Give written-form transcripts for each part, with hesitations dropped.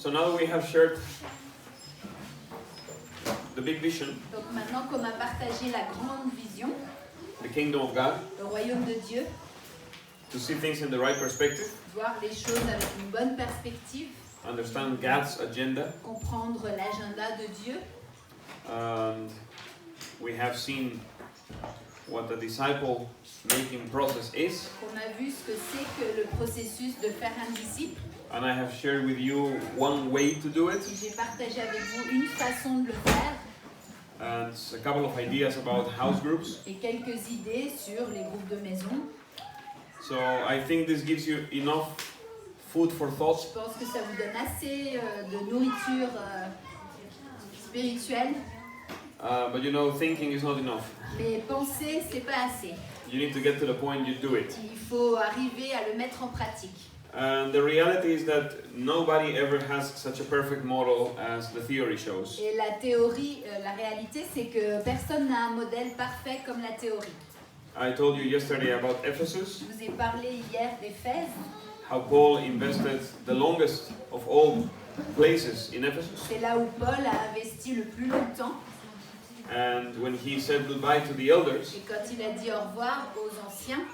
So now that we have shared the big vision, Donc maintenant qu'on a partagé la grande vision, the kingdom of God, le royaume de Dieu, to see things in the right perspective, voir les choses avec une bonne perspective, understand God's agenda, comprendre l'agenda de Dieu. and we have seen what the disciple making process is, On a vu ce que c'est que le processus de faire un disciple. and I have shared with you one way to do it, Et j'ai partagé avec vous une façon de le faire and a couple of ideas about house groups. et quelques idées sur les groupes de maison. So I think this gives you enough food for Je thought, pense que ça vous donne assez de nourriture spirituelle, but you know, thinking is not enough. mais penser, c'est pas assez. You need to get to the point you do it. Il faut arriver à le mettre en pratique. And the reality is that nobody ever has such a perfect model as the theory shows. Et la théorie, la réalité, c'est que personne n'a un modèle parfait comme la théorie. I told you yesterday about Ephesus, Je vous ai parlé hier d'Éphèse. how Paul invested the longest of all places in Ephesus. C'est là où Paul a investi le plus longtemps. And when he said goodbye to the elders, Et quand il a dit au revoir aux anciens,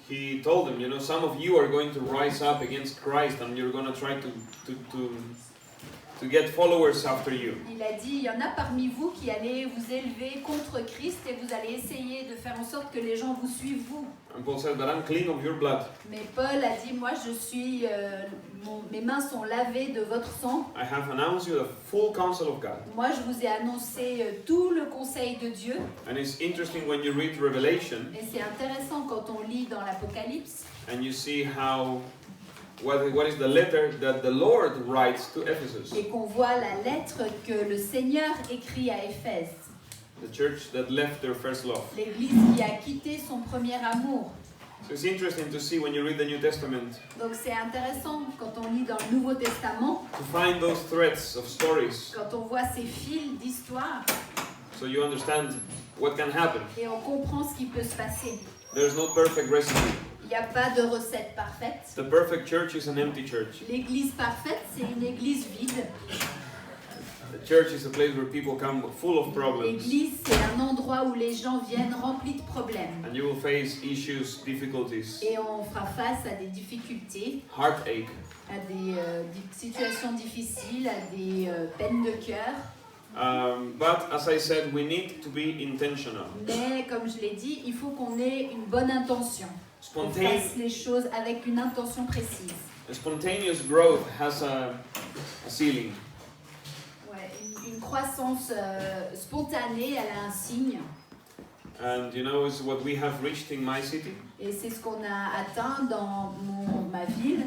he told them, you know, some of you are going to rise up against Christ and you're going to try to get followers after you. il a dit, il y en a parmi vous qui allez vous élever contre Christ et vous allez essayer de faire en sorte que les gens vous suivent vous. And Paul said, but I'm clean of your blood. Mais Paul a dit, moi je suis, mes mains sont lavées de votre sang. I have announced you the full counsel of God. Moi je vous ai annoncé tout le conseil de Dieu. And it's interesting when you read Revelation Et c'est intéressant quand on lit dans l'Apocalypse and you see how what is the letter that the Lord writes to Ephesus, et qu'on voit la lettre que le Seigneur écrit à Éphèse. the church that left their first love. L'église qui a quitté son premier amour. So it's interesting to see when you read the New Testament Donc c'est intéressant quand on lit dans le Nouveau Testament, to find those threads of stories quand on voit ces fils d'histoire so you understand what can happen. et on comprend ce qui peut se passer. There's no perfect recipe. Il n'y a pas de recette parfaite. The perfect church is an empty church. L'église parfaite, c'est une église vide. The church is a place where people come full of problems L'église, c'est un endroit où les gens viennent remplis de problèmes. and you will face issues, difficulties, Et on fera face à des difficultés, heartache. à des situations difficiles, à des peines de cœur. But as I said, we need to be intentional. Mais comme je l'ai dit, il faut qu'on ait une bonne intention. On fasse les choses avec une intention précise. Spontaneous growth has a ceiling. Ouais, une croissance spontanée, elle a un signe. And you know, it's what we have reached in my city. Et c'est ce qu'on a atteint dans ma ville.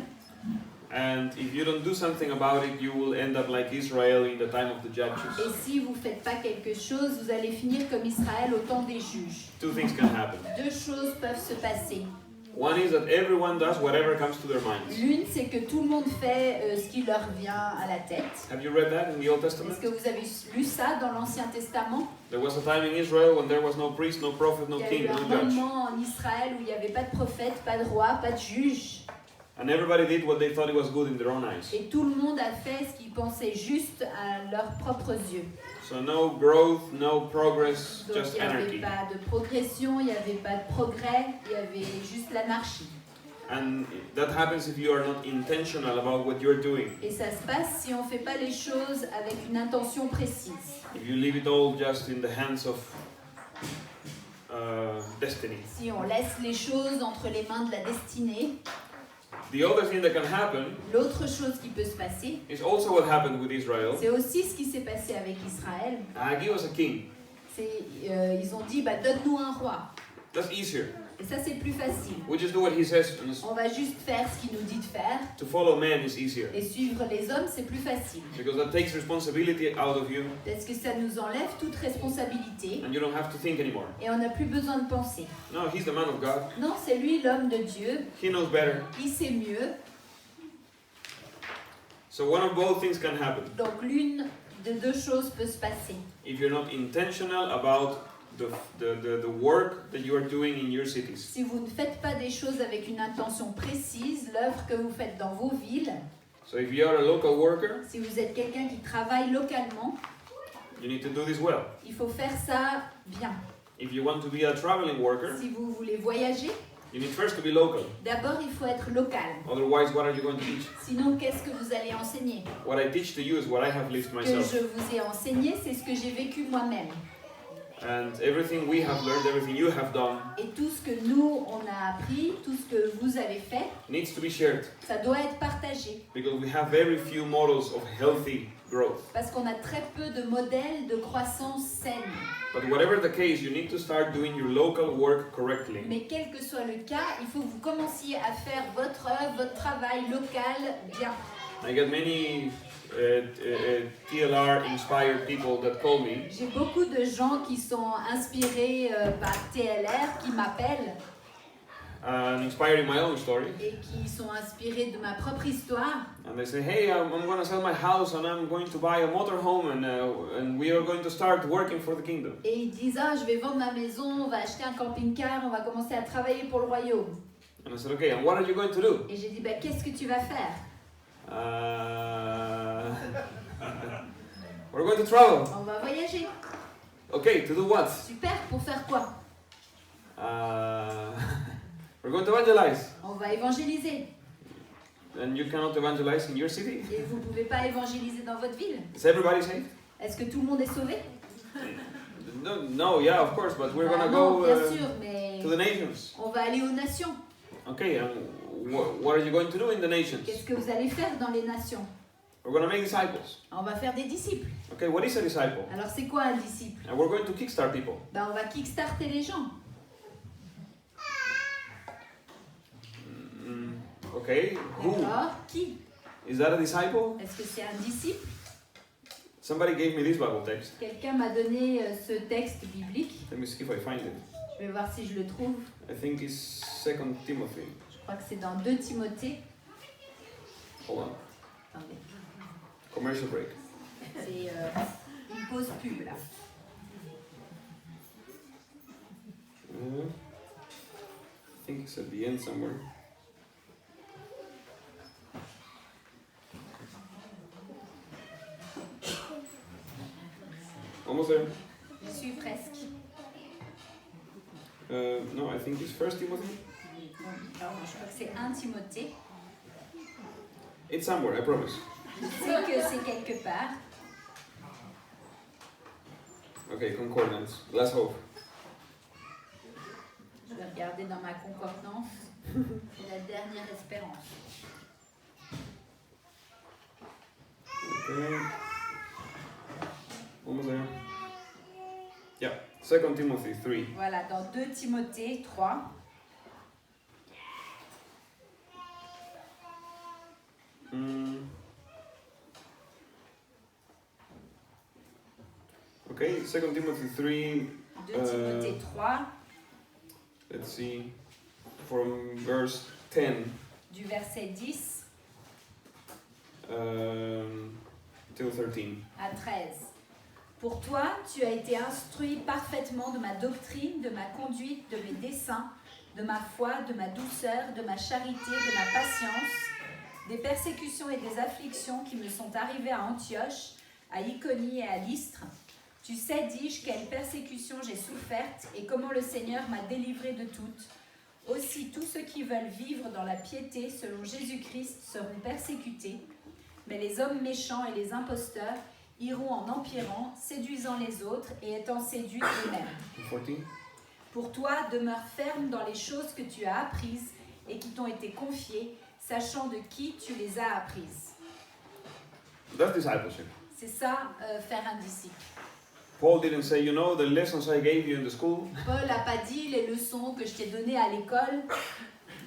And if you don't do something about it, you will end up like Israel in the time of the Et judges. si vous ne faites pas quelque chose, vous allez finir comme Israël au temps des juges. Two things can happen. Deux choses peuvent se passer. One is that everyone does whatever comes to their minds. L'une, c'est que tout le monde fait ce qui leur vient à la tête. Have you read that in the Old Testament? Est-ce que vous avez lu ça dans l'Ancien Testament? There was a time in Israel when there was no priest, no prophet, no Il y a king, eu no un judge. moment en Israël où il n'y avait pas de prophète, pas de roi, pas de juge. And everybody did what they thought it was good in their own eyes. Et tout le monde a fait ce qu'ils pensaient juste à leurs propres yeux. So no growth, no progress, Donc just il n'y avait anarchy. pas de progression, il n'y avait pas de progrès, il y avait juste l'anarchie. And that happens if you are not intentional about what you're doing. Et ça se passe si on ne fait pas les choses avec une intention précise. If you leave it all just in the hands of destiny. Si on laisse les choses entre les mains de la destinée. The other thing that can happen L'autre chose qui peut se passer, is also what happened with Israel. c'est aussi ce qui s'est passé avec Israël. Give us a king. Ils ont dit, donne-nous un roi. That's easier. Et ça, c'est plus facile. We just do what he says. On va juste faire ce qu'il nous dit de faire. To follow man is easier. Et suivre les hommes, c'est plus facile. Because that takes responsibility out of you. Parce que ça nous enlève toute responsabilité. And you don't have to think anymore. Et on n'a plus besoin de penser. No, he's the man of God. Non, c'est lui l'homme de Dieu. He knows better. Il sait mieux. So one of both things can happen. Donc l'une de deux choses peut se passer. If you're not intentional about the work that you are doing in your cities. Si vous ne faites pas des choses avec une intention précise, l'œuvre que vous faites dans vos villes. So if you are a local worker, Si vous êtes quelqu'un qui travaille localement, you need to do this well. il faut faire ça bien. If you want to be a traveling worker, Si vous voulez voyager, you need first to be local. d'abord il faut être local. Otherwise, what are you going to teach? Sinon, qu'est-ce que vous allez enseigner? What I teach to you is what I have lived Ce que myself. je vous ai enseigné, c'est ce que j'ai vécu moi-même. And everything we have learned, everything you have done, Et tout ce que nous, on a appris, tout ce que vous avez fait, needs to be shared. ça doit être partagé. Because we have very few models of healthy growth. Parce qu'on a très peu de modèles de croissance saine. But whatever the case, you need to start doing your local work correctly. Mais quel que soit le cas, il faut que vous commenciez à faire votre œuvre, votre travail local bien. I get many TLR inspired people that call me J'ai beaucoup de gens qui sont inspirés par TLR, qui m'appellent and inspired in my own story. et qui sont inspirés de ma propre histoire. And they say, hey, I'm going to sell my house and I'm going to buy a motorhome and we are going to start working for the kingdom. Et ils disent, ah, je vais vendre ma maison, on va acheter un camping-car, on va commencer à travailler pour le royaume. And I said, okay, and what are you going to do? Et j'ai dit, bah, qu'est-ce que tu vas faire? We're going to travel. On va voyager. Okay, to do what? Super, pour faire quoi? We're going to evangelize. On va évangéliser. And you cannot evangelize in your city? Et vous ne pouvez pas évangéliser dans votre ville. Is everybody saved? Est-ce que tout le monde est sauvé? No, yeah, of course, but we're going to Non, go bien sûr, mais to the nations. on va aller aux nations. Okay, and what are you going to do in the nations? Qu'est-ce que vous allez faire dans les nations? We're going to make disciples. On va faire des disciples. Okay, what is a disciple? Alors c'est quoi un disciple? And we're going to kickstart people. Ben, on va kickstarter les gens. Okay, who? D'accord? Qui? Is that a disciple? Est-ce que c'est un disciple? Somebody gave me this Bible text. Quelqu'un m'a donné ce texte biblique. Let me see if I find it. Je vais voir si je le trouve. I think it's 2 Timothy. Je crois que c'est dans 2 Timothée. Hold on. Attendez. Commercial break. C'est une pause pub là. I think it's at the end somewhere. Almost there. Je suis presque. No, I think it's 1 Timothy. Alors, je crois que c'est 1 Timothée. It's somewhere, I promise. Je sais que c'est quelque part. Okay, concordance. Let's hope. Je vais regarder dans ma concordance. C'est la dernière espérance. Okay. Almost there. Yeah, 2 Timothy 3. Voilà, dans 2 Timothée 3. Okay, 2 Timothy 3. 2 Timothée 3, Let's see, from verse 10 du verset 10 till 13. à 13. Pour toi, tu as été instruit parfaitement de ma doctrine, de ma conduite, de mes desseins, de ma foi, de ma douceur, de ma charité, de ma patience, des persécutions et des afflictions qui me sont arrivées à Antioche, à Iconie et à Lystre. Tu sais, dis-je, quelles persécutions j'ai souffertes et comment le Seigneur m'a délivré de toutes. Aussi, tous ceux qui veulent vivre dans la piété selon Jésus-Christ seront persécutés, mais les hommes méchants et les imposteurs iront en empirant, séduisant les autres et étant séduits eux-mêmes. 14. Pour toi, demeure ferme dans les choses que tu as apprises et qui t'ont été confiées, sachant de qui tu les as apprises. That's discipleship. C'est ça, faire un disciple. Paul didn't say, you know, the lessons I gave you in the school. Paul n'a pas dit les leçons que je t'ai données à l'école.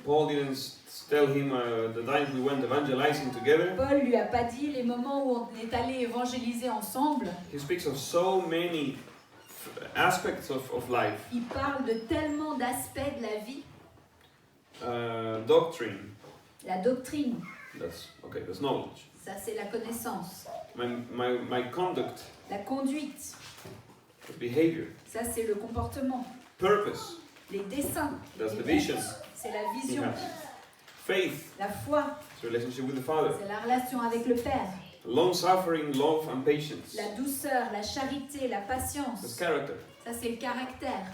Paul didn't tell him the times we went evangelizing together. Paul lui a pas dit les moments où on est allé évangéliser ensemble. He speaks of so many aspects of life. Il parle de tellement d'aspects de la vie. Doctrine, La doctrine, that's knowledge. ça c'est la connaissance. My conduct, La conduite, behavior. ça c'est le comportement. Purpose, Les desseins, that's the les vision. buts, c'est la he vision. has. Faith, La foi, the relationship with the Father. C'est la relation avec le Père. Long-suffering, love and patience. La douceur, la charité, la That's patience. character. Ça, c'est le caractère.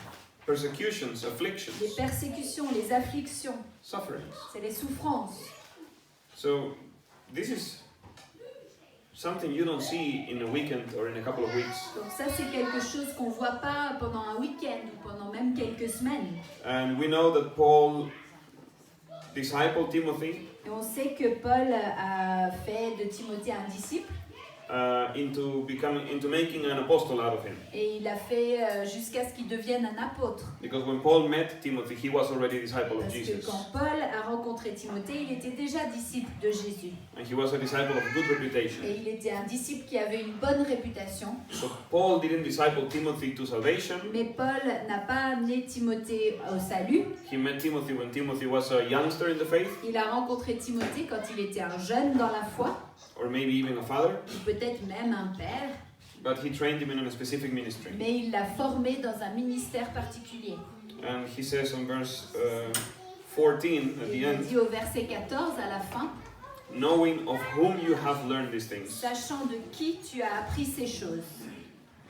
Persecutions, afflictions, Les persécutions, les afflictions, sufferings. c'est les souffrances. So this is something you don't see in a weekend or in a couple of weeks. Donc ça, c'est quelque chose qu'on ne voit pas pendant un week-end ou pendant même quelques semaines. And we know that Paul discipled Timothy Et on sait que Paul a fait de Timothée un disciple into making an apostle out of him. et il a fait jusqu'à ce qu'il devienne un apôtre. Because when Paul met Timothy, he was already a disciple of Parce que Jesus. quand Paul a rencontré Timothée, il était déjà disciple de Jésus. And he was a disciple of good reputation. Et il était un disciple qui avait une bonne réputation. So Paul didn't disciple Timothy to salvation. Mais Paul n'a pas amené Timothée au salut. He met Timothy when Timothy was a youngster in the faith, Il a rencontré Timothée quand il était un jeune dans la foi, or maybe even a father, ou peut-être même un père, but he trained him in a specific ministry. mais il l'a formé dans un ministère particulier. And he says in verse 14 at Et the il a end, dit au verset 14 à la fin, knowing of whom you have learned these things. sachant de qui tu as appris ces choses.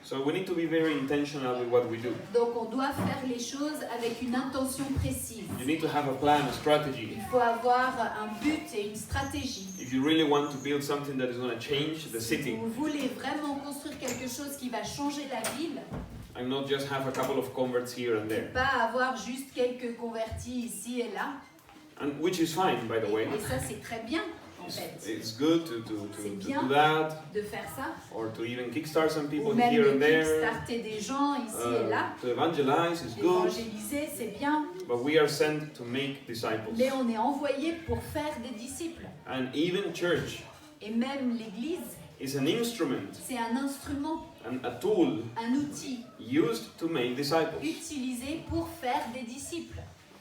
So we need to be very intentional with what we do. Donc on doit faire les choses avec une intention précise. You need to have a plan, a strategy. Il faut avoir un but et une stratégie. If you really want to build something that is going to change the Si city, vous voulez vraiment construire quelque chose qui va changer la ville, and not just have a couple of converts here and there, pas avoir juste quelques convertis ici et là, and which is fine, by the way. et ça c'est très bien en fait, It's good to C'est do bien. that, de faire ça, or to even kickstart some ou people même here de and there. kickstarter des gens ici et là, To evangelize is good, d'évangéliser c'est bien, but we are sent to make disciples. mais on est envoyé pour faire des disciples. And even church Et même l'Église, is an instrument c'est un instrument, and a tool un outil used to make disciples. utilisé pour faire des disciples.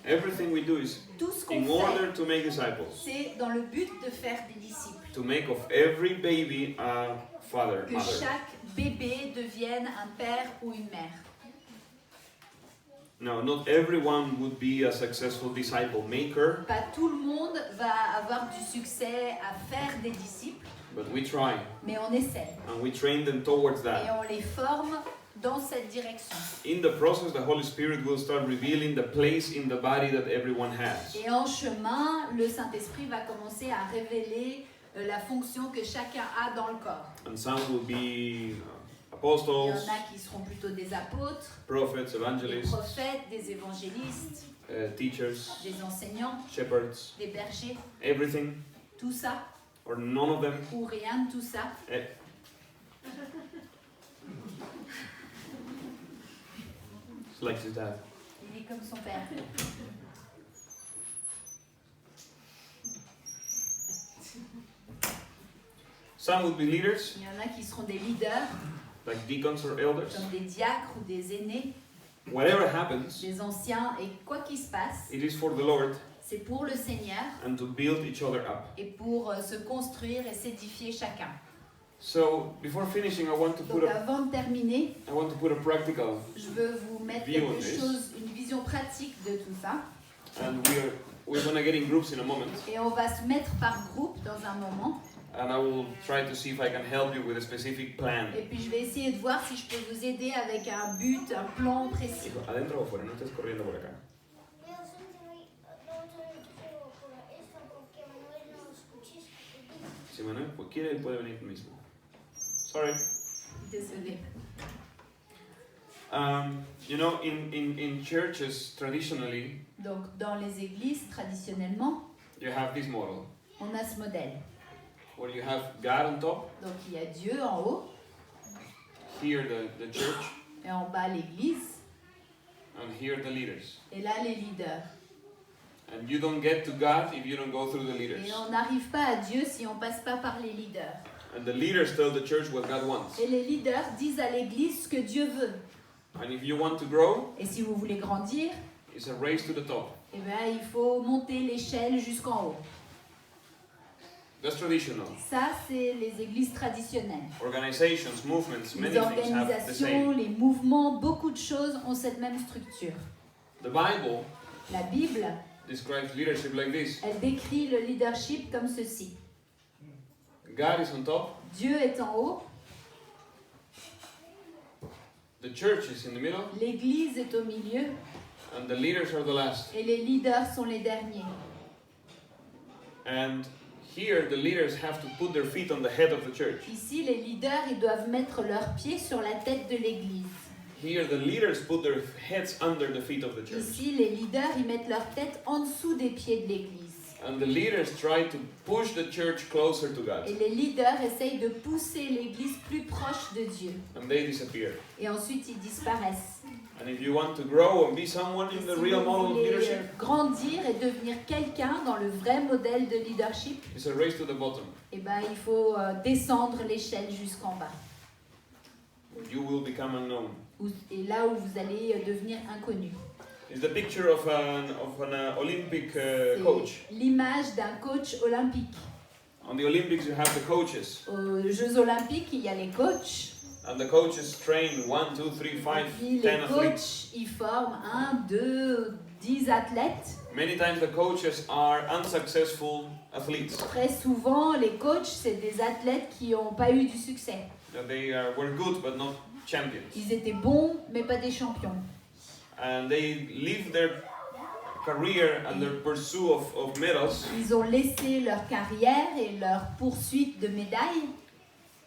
Everything we do is Tout ce qu'on in fait, order to make disciples, c'est dans le but de faire des disciples. to make of every baby a father, Que mother. chaque bébé devienne un père ou une mère. Now, not everyone would be a successful disciple maker, Pas tout le monde va avoir du succès à faire des disciples, but we try mais on essaie. and we train them towards Et that. on les forme dans cette direction. In the process, the Holy Spirit will start revealing the place in the body that everyone has. Et en chemin, le Saint-Esprit va commencer à révéler la fonction que chacun a dans le corps. And some will be Il y apostles, en a qui seront plutôt des apôtres, prophets, des evangelists, prophètes, des évangélistes, teachers, des enseignants, shepherds, des bergers, everything tout ça, or none of them. ou rien de tout ça. It's like his dad. Il est comme son père. Some would be leaders, Il y en a qui seront des leaders, like deacons or elders. comme des diacres ou des aînés, Whatever happens, des anciens, et quoi qu'il se passe, it is for the Lord c'est pour le Seigneur and to build each other up. et pour se construire et s'édifier chacun. So before finishing, I want to Donc avant de terminer, put a practical, je veux vous mettre View on quelque this. chose, une vision pratique de tout ça. and we're gonna get in groups in a moment, Et on va se mettre par groupe dans un moment. and I will try to see if I can help you with a specific plan. Et puis je vais essayer de voir si je peux vous aider avec un but, un plan précis. Hijo, adentro o afuera, no estés corriendo por acá. Si Manuel quiere, él puede venir mismo. Sorry. Désolée. You know, in churches traditionally, Donc dans les églises, traditionnellement, you have this model on a ce modèle. where you have God on top, Donc il y a Dieu en haut here the church, et en bas l'église and here the leaders. et là les leaders. And you don't get to God if you don't go through the leaders. Et on n'arrive pas à Dieu si on passe pas par les leaders. And the leaders tell the church what God wants. Et les leaders disent à l'église ce que Dieu veut. And if you want to grow, Et si vous voulez grandir, it's a race to the top. eh ben, il faut monter l'échelle jusqu'en haut. That's traditional. Ça, c'est les églises traditionnelles. Organizations, movements, many Les things have the organisations, same. les mouvements, beaucoup de choses ont cette même structure. The Bible La Bible describes leadership like this. Elle décrit le leadership comme ceci. God is on top, Dieu est en haut, the church is in the middle, l'Église est au milieu and the leaders are the last. et les leaders sont les derniers. And here the leaders have to put their feet on the head of the church. Ici, les leaders, ils doivent mettre leurs pieds sur la tête de l'Église. Here the leaders put their heads under the feet of the church. Ici, les leaders, ils mettent leur tête en dessous des pieds de l'Église. And the leaders try to push the church closer to God. Et les leaders essayent de pousser l'Église plus proche de Dieu. And they disappear. Et ensuite, ils disparaissent. And if you want to grow and be someone Et in si the real vous model of voulez leadership, grandir et devenir quelqu'un dans le vrai modèle de leadership, it's a race to the bottom. eh ben, il faut descendre l'échelle jusqu'en bas. You will become unknown. Et là où vous allez devenir inconnu. It's the picture of an Olympic C'est coach. l'image d'un coach olympique. On the Olympics, you have the coaches, Aux Jeux olympiques, il y a les coachs. and the coaches train 1, 2, 3, Et 5, puis 10 les athletes. coachs, ils forment 1, 2, 10 athlètes. Many times the coaches are unsuccessful athletes. Très souvent, les coachs, c'est des athlètes qui n'ont pas eu du succès. That they were good but not champions. Ils étaient bons, mais pas des champions. And they live their career and their pursuit of medals Ils ont laissé leur carrière et leur poursuite de médailles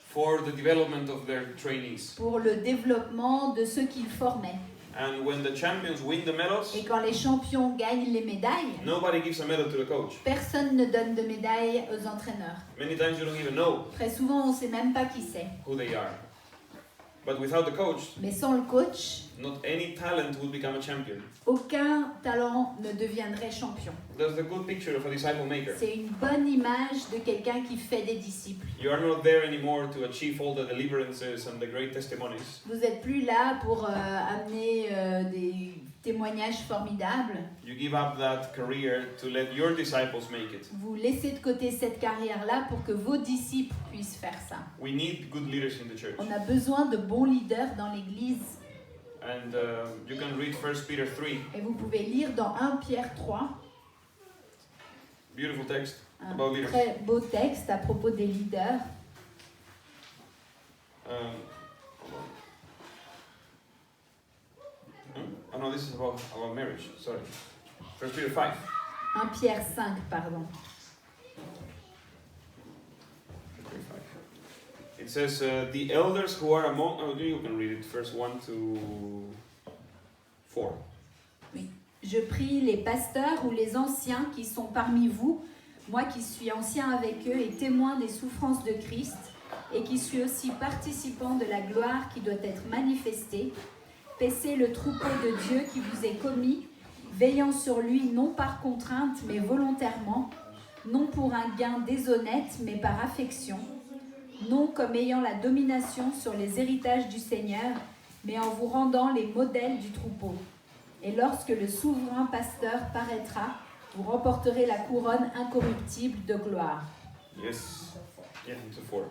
for the development of their trainees. pour le développement de ceux qu'ils formaient. And when the champions win the medals, Et quand les champions gagnent les médailles, nobody gives a medal to the coach. personne ne donne de médaille aux entraîneurs. Many times you don't even know Très souvent, on ne sait même pas qui c'est. who they are. But without the coach, Mais sans le coach, not any talent will become a champion. aucun talent ne deviendrait champion. That's the good picture of a disciple maker. C'est une bonne image de quelqu'un qui fait des disciples. You are not there anymore to achieve all the deliverances and the great testimonies. Vous n'êtes plus là pour amener des témoignages formidables. You give up that career to let your disciples make it. Vous laissez de côté cette carrière-là pour que vos disciples puissent faire ça. We need good leaders in the church. On a besoin de bons leaders dans l'Église. And you can read 1 Peter 3, Et vous pouvez lire dans 1 Pierre 3, beautiful text un about leaders. très beau texte à propos des leaders. Hold on. Oh no, this is about marriage. Sorry. 1 Peter 5. 1 Pierre 5, pardon. It says, the elders who are among... Oh, you can read it, verse 1 to 4. Je prie les pasteurs ou les anciens qui sont parmi vous, moi qui suis ancien avec eux et témoin des souffrances de Christ, et qui suis aussi participant de la gloire qui doit être manifestée, paissez le troupeau de Dieu qui vous est commis, veillant sur lui non par contrainte mais volontairement, non pour un gain déshonnête mais par affection, non comme ayant la domination sur les héritages du Seigneur, mais en vous rendant les modèles du troupeau. Et lorsque le souverain pasteur paraîtra, vous remporterez la couronne incorruptible de gloire. Yes. Yeah, to 4.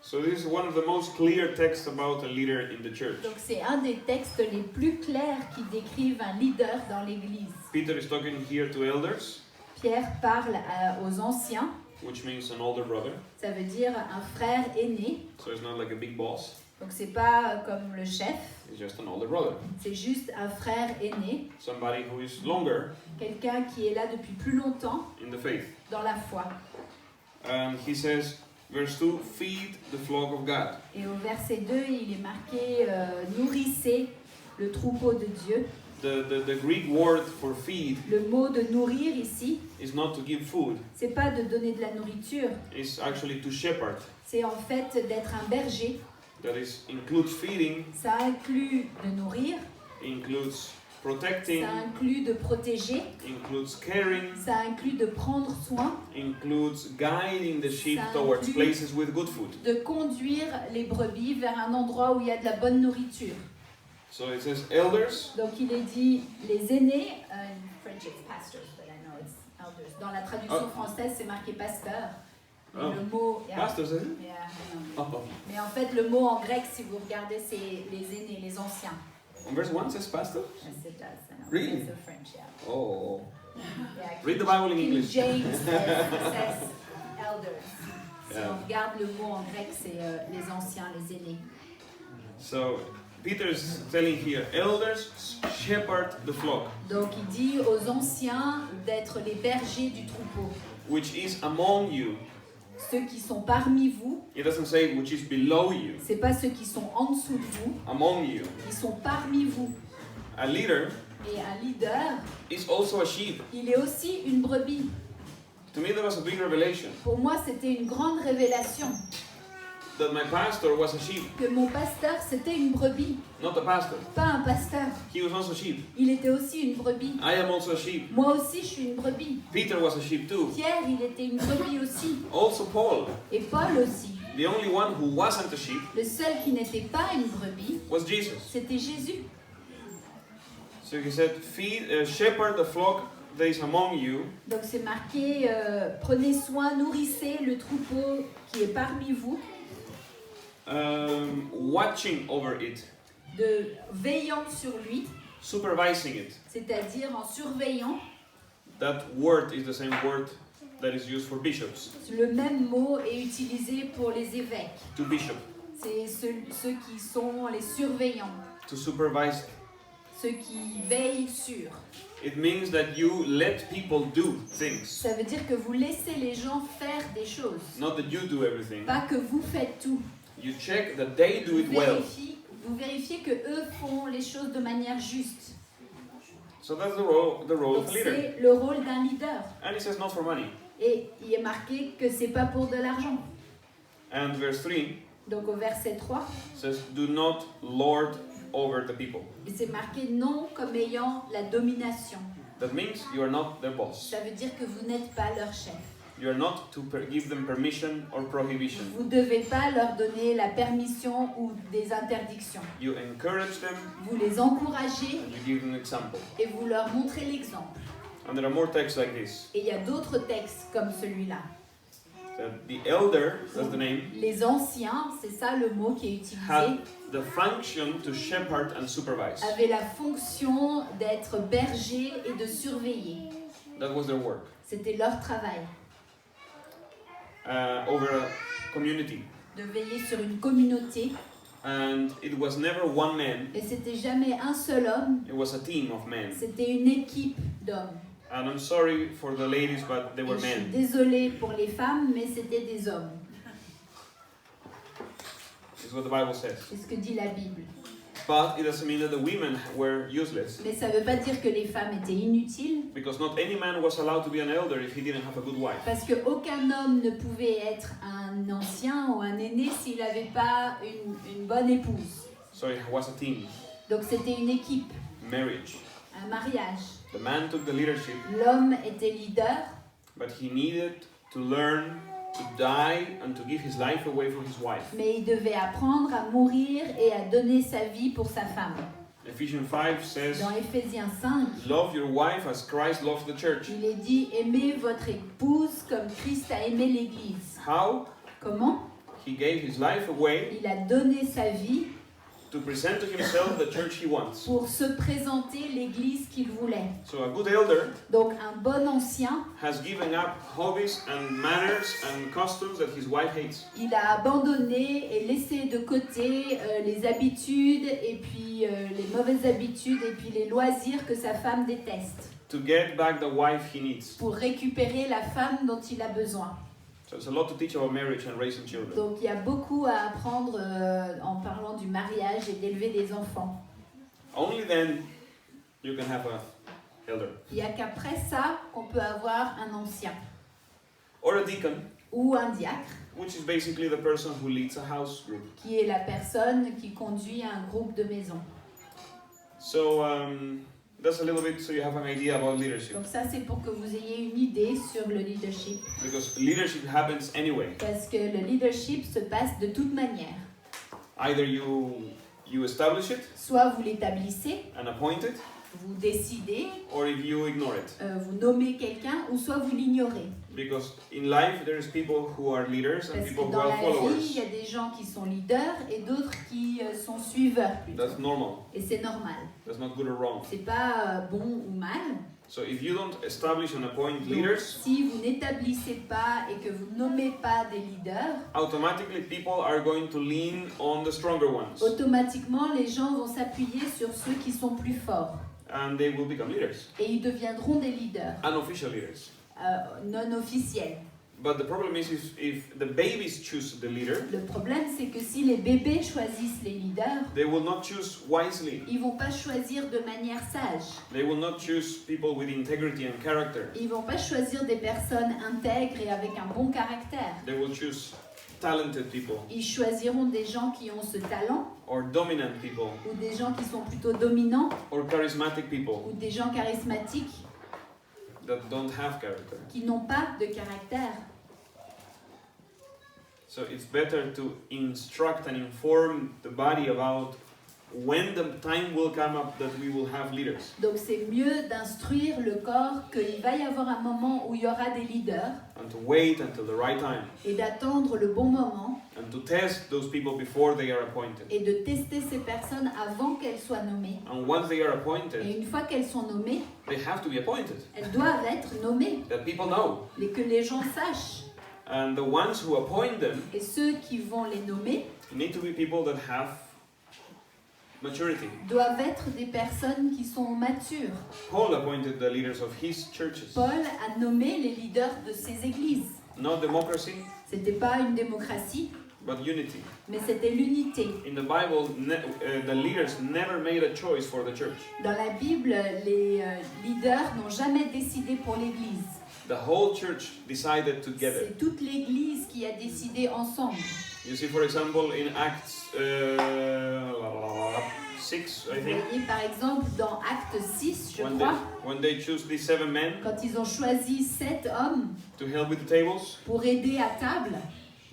So this is one of the most clear texts about a leader in the church. Donc c'est un des textes les plus clairs qui décrivent un leader dans l'Église. Peter is talking here to elders, Pierre parle aux anciens, which means an older brother. ça veut dire un frère aîné. So it's not like a big boss, Donc c'est pas comme le chef, it's just an older brother. c'est juste un frère aîné, Somebody who is longer quelqu'un qui est là depuis plus longtemps in the faith. dans la foi. And he says, verse 2, feed the flock of God. Et au verset 2, il est marqué nourrissez le troupeau de Dieu. The Greek word for feed Le mot de nourrir ici, is not to give food, c'est pas de donner de la nourriture, it's actually to shepherd. c'est en fait d'être un berger. That includes feeding, Ça inclut de nourrir, includes protecting, ça inclut de protéger, includes caring, ça inclut de prendre soin, includes guiding the sheep Ça towards inclut- places with good food. de conduire les brebis vers un endroit où il y a de la bonne nourriture. So it says elders, Donc il est dit les aînés, in French it's pastors, but I know it's elders. Dans la traduction française c'est marqué pasteur. Mais Oh. le mot, pastors, is it? Yeah, I know. Oh. Mais en fait le mot en grec si vous regardez c'est les aînés, les anciens. On verse 1 says pastor? Yes, it does. I know. Really? It's the French, yeah. Oh, Read the Bible in King English. James says elders. Si Yeah. on regarde le mot en grec, c'est les anciens, les aînés. So Peter is telling here, elders shepherd the flock, Donc il dit aux anciens d'être les bergers du troupeau. which is among you. Ceux qui sont parmi vous, It doesn't say which is below you, c'est pas ceux qui sont en dessous de vous, among you. ils sont parmi vous. A leader Et un leader, is also a sheep. il est aussi une brebis. To me, there was a big revelation Pour moi, c'était une grande révélation that my pastor was a sheep, que mon pasteur, c'était une brebis, not a pastor. pas un pasteur. He was also a sheep. Il était aussi une brebis. I am also a sheep. Moi aussi, je suis une brebis. Peter was a sheep too. Pierre, il était une brebis aussi. Also Paul, Et Paul aussi. the only one who wasn't a sheep, Le seul qui n'était pas une brebis, was Jesus. c'était Jésus. So he said, shepherd the flock that is among you, Donc c'est marqué, prenez soin, nourrissez le troupeau qui est parmi vous, watching over it, de veillant sur lui, supervising it. c'est-à-dire en surveillant. That word is the same word that is used for bishops. Le même mot est utilisé pour les évêques. To bishop, C'est ceux qui sont les surveillants, to supervise. ceux qui veillent sur. It means that you let people do things, Ça veut dire que vous laissez les gens faire des choses, not that you do everything. pas que vous faites tout. You check that they do it well. Vous vérifiez que eux font les choses de manière juste. So that's the role Donc of a leader. c'est le rôle d'un leader. And it says not for money. Et il est marqué que c'est pas pour de l'argent. And verse 3 Donc au verset 3, says, do not lord over the people. et c'est marqué non comme ayant la domination. That means you are not their boss. Ça veut dire que vous n'êtes pas leur chef. You are not to give them permission or prohibition. Vous ne devez pas leur donner la permission ou des interdictions. You encourage them Vous les encouragez and you give them an example. et vous leur montrez l'exemple. And there are more texts like this. Et il y a d'autres textes comme celui-là. That the elder, that's the name, Les anciens, c'est ça le mot qui est utilisé, had the function to shepherd and supervise. avaient la fonction d'être bergers et de surveiller. That was their work. C'était leur travail, Over a community. de veiller sur une communauté. And it was never one man, Et c'était jamais un seul homme, it was a team of men. c'était une équipe d'hommes. And I'm sorry for the ladies, but they Et were je suis men. désolée pour les femmes, mais c'était des hommes. Is what the Bible says. C'est ce que dit la Bible. But it doesn't mean that the women were useless. Mais ça ne veut pas dire que les femmes étaient inutiles, Because not any man was allowed to be an elder if he didn't have a good wife. parce qu'aucun homme ne pouvait être un ancien ou un aîné s'il n'avait pas une bonne épouse. So it was a team, Donc c'était une équipe, marriage. un mariage. The man took the leadership, L'homme était leader, but he needed to learn to die and to give his life away for his wife. mais il devait apprendre à mourir et à donner sa vie pour sa femme. Ephesians 5 says, Dans Éphésiens 5, love your wife as Christ loved the church. il est dit « Aimez votre épouse comme Christ a aimé l'Église How? ». Comment? He gave his life away Il a donné sa vie to present to himself the church he wants. pour se présenter l'Église qu'il voulait. So a good elder Donc un bon ancien, has given up hobbies and manners and customs that his wife hates. il a abandonné et laissé de côté les habitudes et puis les mauvaises habitudes et puis les loisirs que sa femme déteste To get back the wife he needs. pour récupérer la femme dont il a besoin. So there's a lot to teach about marriage and raising children. Donc il y a beaucoup à apprendre en parlant du mariage et d'élever des enfants. Only then you can have a elder. Il n'y a qu'après ça qu'on peut avoir un ancien Or a deacon, ou un diacre, which is basically the person who leads a house group. qui est la personne qui conduit un groupe de maison. So that's a little bit so you have an idea about leadership. Donc ça c'est pour que vous ayez une idée sur le leadership. Because leadership happens anyway. Parce que le leadership se passe de toute manière. Either you establish it Soit vous l'établissez, and appoint it, vous décidez, or if you ignore it. vous nommez quelqu'un, ou soit vous l'ignorez. Because in life there is people who are leaders and Parce people que who dans are la vie, il followers. y a des gens qui sont leaders et d'autres qui sont suiveurs plutôt. That's normal. Et c'est normal. That's not good or wrong. C'est pas bon ou mal, So if you don't establish and appoint Donc, leaders, si vous n'établissez pas et que vous nommez pas des leaders, automatically people are going to lean on the stronger ones, automatiquement les gens vont s'appuyer sur ceux qui sont plus forts and they will become leaders, et ils deviendront des leaders unofficial leaders. non officiels. But the problem is if the babies choose the leader, Le problème, c'est que si les bébés choisissent les leaders, they will not choose wisely. ils vont pas choisir de manière sage. They will not choose people with integrity and character. Ils vont pas choisir des personnes intègres et avec un bon caractère. They will choose talented people Ils choisiront des gens qui ont ce talent, or dominant people ou des gens qui sont plutôt dominants, or charismatic people ou des gens charismatiques that don't have character. qui n'ont pas de caractère. So it's better to instruct and inform the body about when the time will come up that we will have leaders. Donc c'est mieux d'instruire le corps qu'il va y avoir un moment où il y aura des leaders And to wait until the right time et d'attendre le bon moment and to test those people before they are appointed. et de tester ces personnes avant qu'elles soient nommées. And once they are Et appointed, une fois qu'elles sont nommées, they have to be appointed. elles doivent être nommées That people know. et que les gens sachent. And the ones who appoint them Et ceux qui vont les nommer need to be people that have maturity. doivent être des personnes qui sont matures. Paul appointed the leaders of his churches. Paul a nommé les leaders de ses églises. Not democracy, C'était pas une démocratie, but unity. mais c'était l'unité. In the Bible, the leaders never made a choice for the church. Dans la Bible, les leaders n'ont jamais décidé pour l'église. The whole church decided together. C'est toute l'église qui a décidé ensemble. You see, for example, in Acts 6, I Vous think, voyez par exemple dans Acte 6, je when crois, they choose these 7 men quand ils ont choisi 7 hommes to help with the tables, pour aider à table,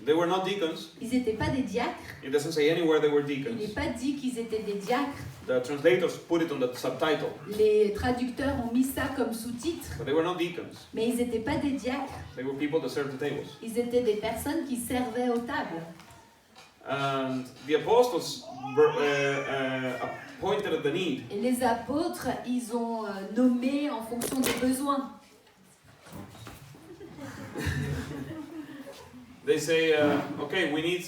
they were not deacons. ils n'étaient pas des diacres. It doesn't say anywhere they were Il n'est deacons. pas dit qu'ils étaient des diacres. The translators put it on the subtitle, Les traducteurs ont mis ça comme sous-titre, but they were not deacons. mais ils n'étaient pas des diacres. They were people that served the tables. Ils étaient des personnes qui servaient aux tables. And the apostles appointed at the need. Et les apôtres, ils ont nommé en fonction des besoins. They say, okay, we need,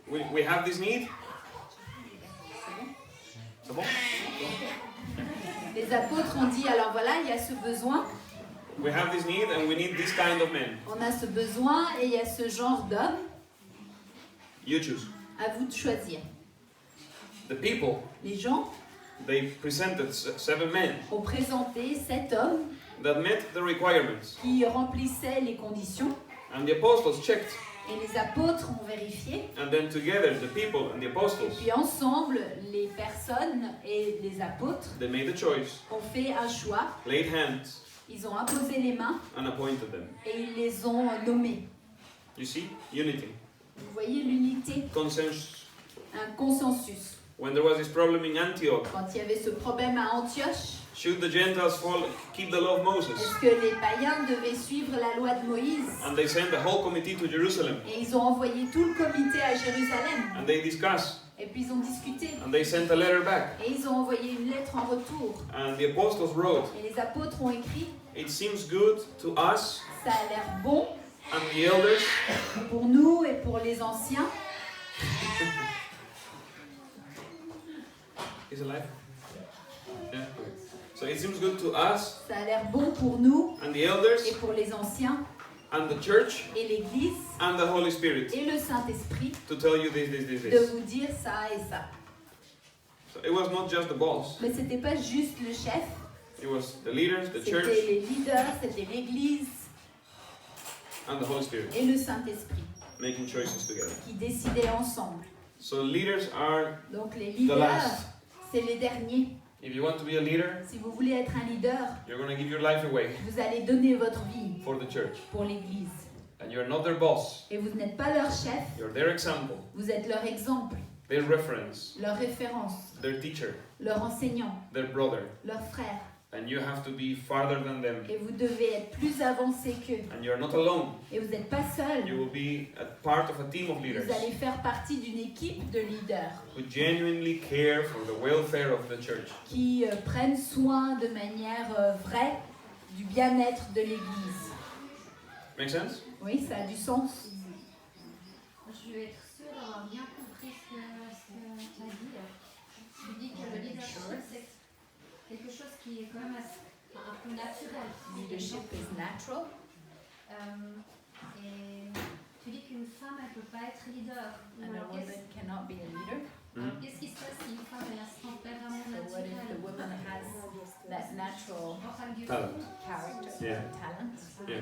we have this need. C'est bon? Les apôtres ont dit, alors voilà, il y a ce besoin, We have this need and we need this kind of men. on a ce besoin et il y a ce genre d'homme, You choose. à vous de choisir. The people, Les gens they presented 7 men ont présenté 7 hommes that met the requirements. qui remplissaient les conditions And the apostles checked. et les apôtres ont vérifié. And then together, the people and the Et apostles, puis ensemble, les personnes et les apôtres they made the choice, ont fait un choix, laid hands, ils ont imposé les mains and appointed them. et ils les ont nommés. You see? Unity. Vous voyez l'unité, Consensus. un consensus. When there was this problem in Antioch, Quand il y avait ce problème à Antioche, should the Gentiles keep the law of Moses? est-ce que les païens devaient suivre la loi de Moïse? And they sent the whole committee to Jerusalem. Et ils ont envoyé tout le comité à Jérusalem. And they discussed. Et puis ils ont discuté. And they sent a letter back. Et ils ont envoyé une lettre en retour. And the apostles wrote, Et les apôtres ont écrit, it seems good to us ça a l'air bon and the elders pour nous et pour les anciens. Is alive? Yeah. Okay. So it seems good to us Ça a l'air bon pour nous and the elders et pour les anciens and the church et l'Église and the Holy Spirit et le Saint-Esprit to tell you this. de vous dire ça et ça. So it was not just the boss. Mais c'était pas juste le chef, It was the leaders, the c'était church, les leaders, c'était l'Église and the Holy Spirit et le Saint-Esprit making choices together. qui décidaient ensemble. So leaders are, Donc les The leaders, last. c'est les derniers. if you want to be a leader, Si vous voulez être un leader, you're going to give your life away vous allez donner votre vie for the church. pour l'Église. And you're not their boss. Et vous n'êtes pas leur chef, You're their example, vous êtes leur exemple, their reference, leur référence, their teacher, leur enseignant, their brother. leur frère. And you have to be farther than them. Et vous devez être plus avancé qu'eux. And you're not alone. Et vous n'êtes pas seul. You will be a part of a team of leaders Vous allez faire partie d'une équipe de leaders who genuinely care for the welfare of the church. qui prennent soin de manière vraie du bien-être de l'Église. Make sense? Oui, ça a du sens. Je veux être sûre d'avoir bien compris ce que tu as dit. Tu dis que le leadership, c'est quelque chose qui est quand même un peu naturel. Leadership is natural. Et tu dis qu'une femme, elle ne peut pas être leader. And a Alors, woman cannot be a leader. qu'est-ce qui se passe si une femme elle a ce tempérament So what if the naturel? woman has that natural Talent. character, Yeah. talent? Yeah.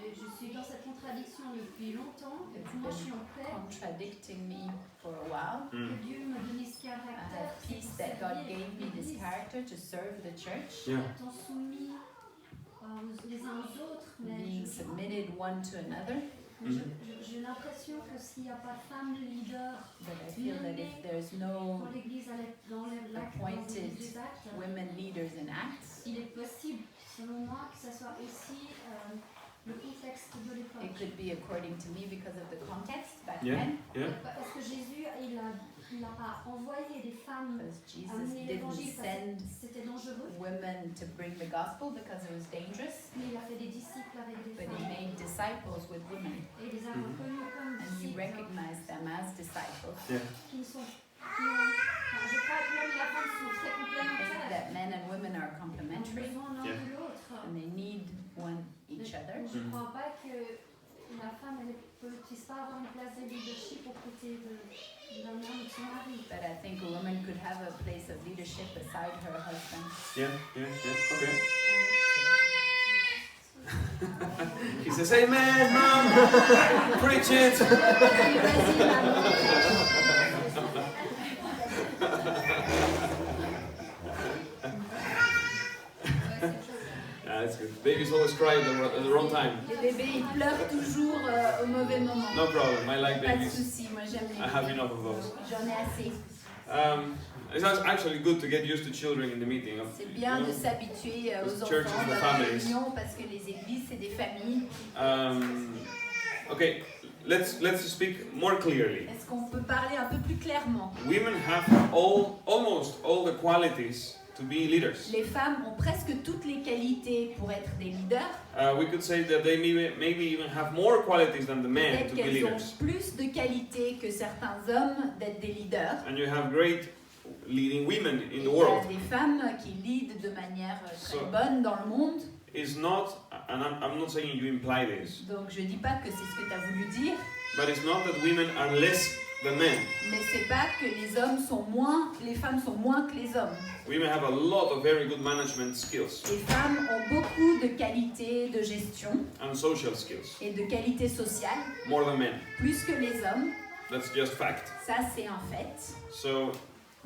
Je suis dans cette contradiction depuis longtemps. Moi, je suis en paix. Contradicting me for a while. Que Dieu me donne ce I caractère. have peace that God gave me this character to serve the church, Yeah. Étant soumis les uns aux autres. Mais being submitted one to another. j'ai l'impression que s'il n'y a pas de femme leader But I feel that if there's no dans l'église, dans l'acte, appointed des actes, women leaders in Acts, il est possible, selon moi, que ce soit aussi le contexte de it l'époque. could be according to me because of the context back Yeah. then. Yeah. Parce que Jésus, il n'a pas envoyé des femmes Because Jesus amener didn't l'évangile, parce send que c'était dangereux, women to bring the gospel because it was dangerous, mais il a fait des disciples avec des but he femmes made disciples with women, et il les a reconnus comme and he disciples recognized them as disciples. qui sont. Je crois que l'homme et la femme sont très I think complémentaires. that men and women are Ils ont complementary, besoin l'un Yeah. de l'autre. and they need each other. Je ne crois pas que la femme ne puisse pas avoir une place de leadership aux côtés d'un homme et de son mari. But I think a woman could have a place of leadership beside her husband. Yeah. Yeah. Yeah. Okay. He says, "Amen, Mom. Preach it." Vas-y, maman. Yeah, that's good. Babies always cry at the wrong time. Les bébés, ils pleurent toujours au mauvais moment. No problem. I like Pas de babies. souci, moi j'aime les I have bébés. enough of those. J'en ai assez. It's actually good to get used to children in the meeting. C'est bien de s'habituer aux Because enfants churches dans are la families. réunion parce que les églises c'est des familles. Okay, let's speak more clearly. Est-ce qu'on peut parler un peu plus clairement? Women have almost all the qualities to be leaders. Les femmes ont presque toutes les qualités pour être des leaders. We could say that they maybe even have more qualities than the men Peut-être to be qu'elles ont leaders. plus de qualités que certains hommes d'être des leaders. And you have great leading women in Il the y a world. des femmes qui leadent de manière très So- bonne dans le monde. It's not, and I'm not saying you imply this, Donc je dis pas que c'est ce que tu as voulu dire, but it's not that women are less than men. mais c'est pas que les hommes sont moins, les femmes sont moins que les hommes. Women have a lot of very good management skills Les femmes ont beaucoup de qualités de gestion and social skills, et de qualités sociales, more than men. plus que les hommes. That's just fact. Ça c'est un fait. So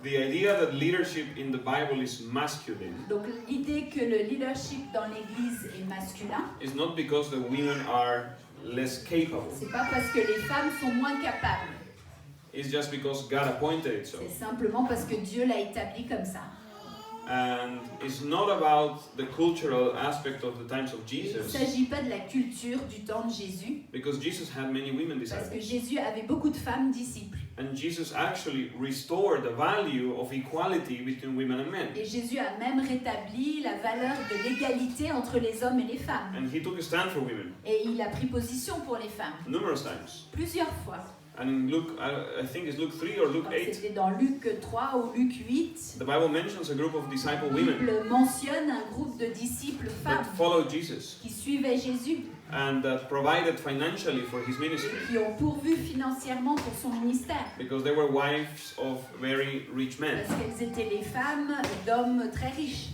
the idea that leadership in the Bible is masculine Donc l'idée que le leadership dans l'Église est masculin, is not because the women are less capable. c'est pas parce que les femmes sont moins capables. It's just because God appointed it so. C'est simplement parce que Dieu l'a établi comme ça. And it's not about the cultural aspect of the times of Il ne Jesus, s'agit pas de la culture du temps de Jésus, because Jesus had many women parce que disciples. Jésus avait beaucoup de femmes disciples. And Jesus actually restored the value of equality between women and men. Et Jésus a même rétabli la valeur de l'égalité entre les hommes et les femmes. And he took a stand for women Et il a pris position pour les femmes, numerous times. plusieurs fois. And in Luke, I think it's Luke 3 or Luke 8, C'était dans Luc 3 ou Luc 8. the Bible mentions a group of disciple La women Bible mentionne un groupe de disciples that femmes followed Jesus qui suivaient Jésus and that provided financially for his ministry, et qui ont pourvu financièrement pour son ministère. because they were wives of very rich men. Parce qu'elles étaient les femmes d'hommes très riches.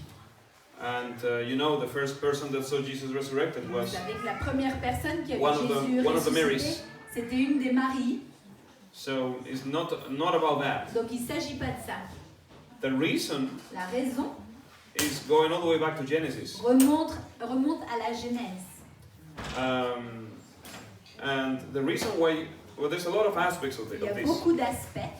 And you know, the first person that saw Jesus resurrected Vous was savez que la première personne qui a vu one of the Jésus Marys. ressuscité, c'était une des Maries. So it's not about that. Donc il ne s'agit pas de ça. The reason La raison is going all the way back to Genesis. remonte à la Genèse. And the reason why, well, there's a lot of aspects of Il y a this. beaucoup d'aspects,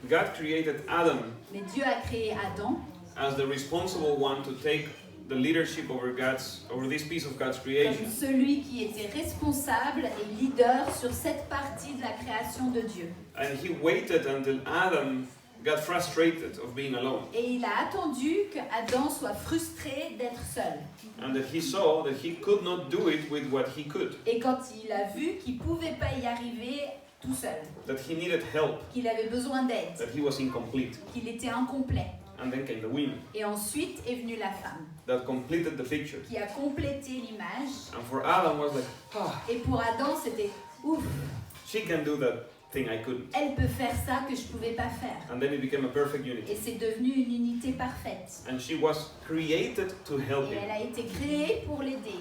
God created Adam mais Dieu a créé Adam as the responsible one to take the leadership over this piece of God's creation. Comme celui qui était responsable et leader sur cette partie de la création de Dieu. And he waited until Adam got frustrated of being alone, Et il a attendu que Adam soit frustré d'être seul. and that he saw that he could not do it with what he could, Et quand il a vu qu'il ne pouvait pas y arriver tout seul, that he needed help, qu'il avait besoin d'aide, that he was incomplete. qu'il était incomplet. And then came the women Et ensuite est venue la femme, that completed the picture. qui a complété l'image. And for Adam was like, Et pour Adam, c'était ouf, she can do that thing I couldn't. elle peut faire ça que je ne pouvais pas faire. And then it became a perfect Et unity. c'est devenu une unité parfaite. And she was created to help Et him. elle a été créée pour l'aider.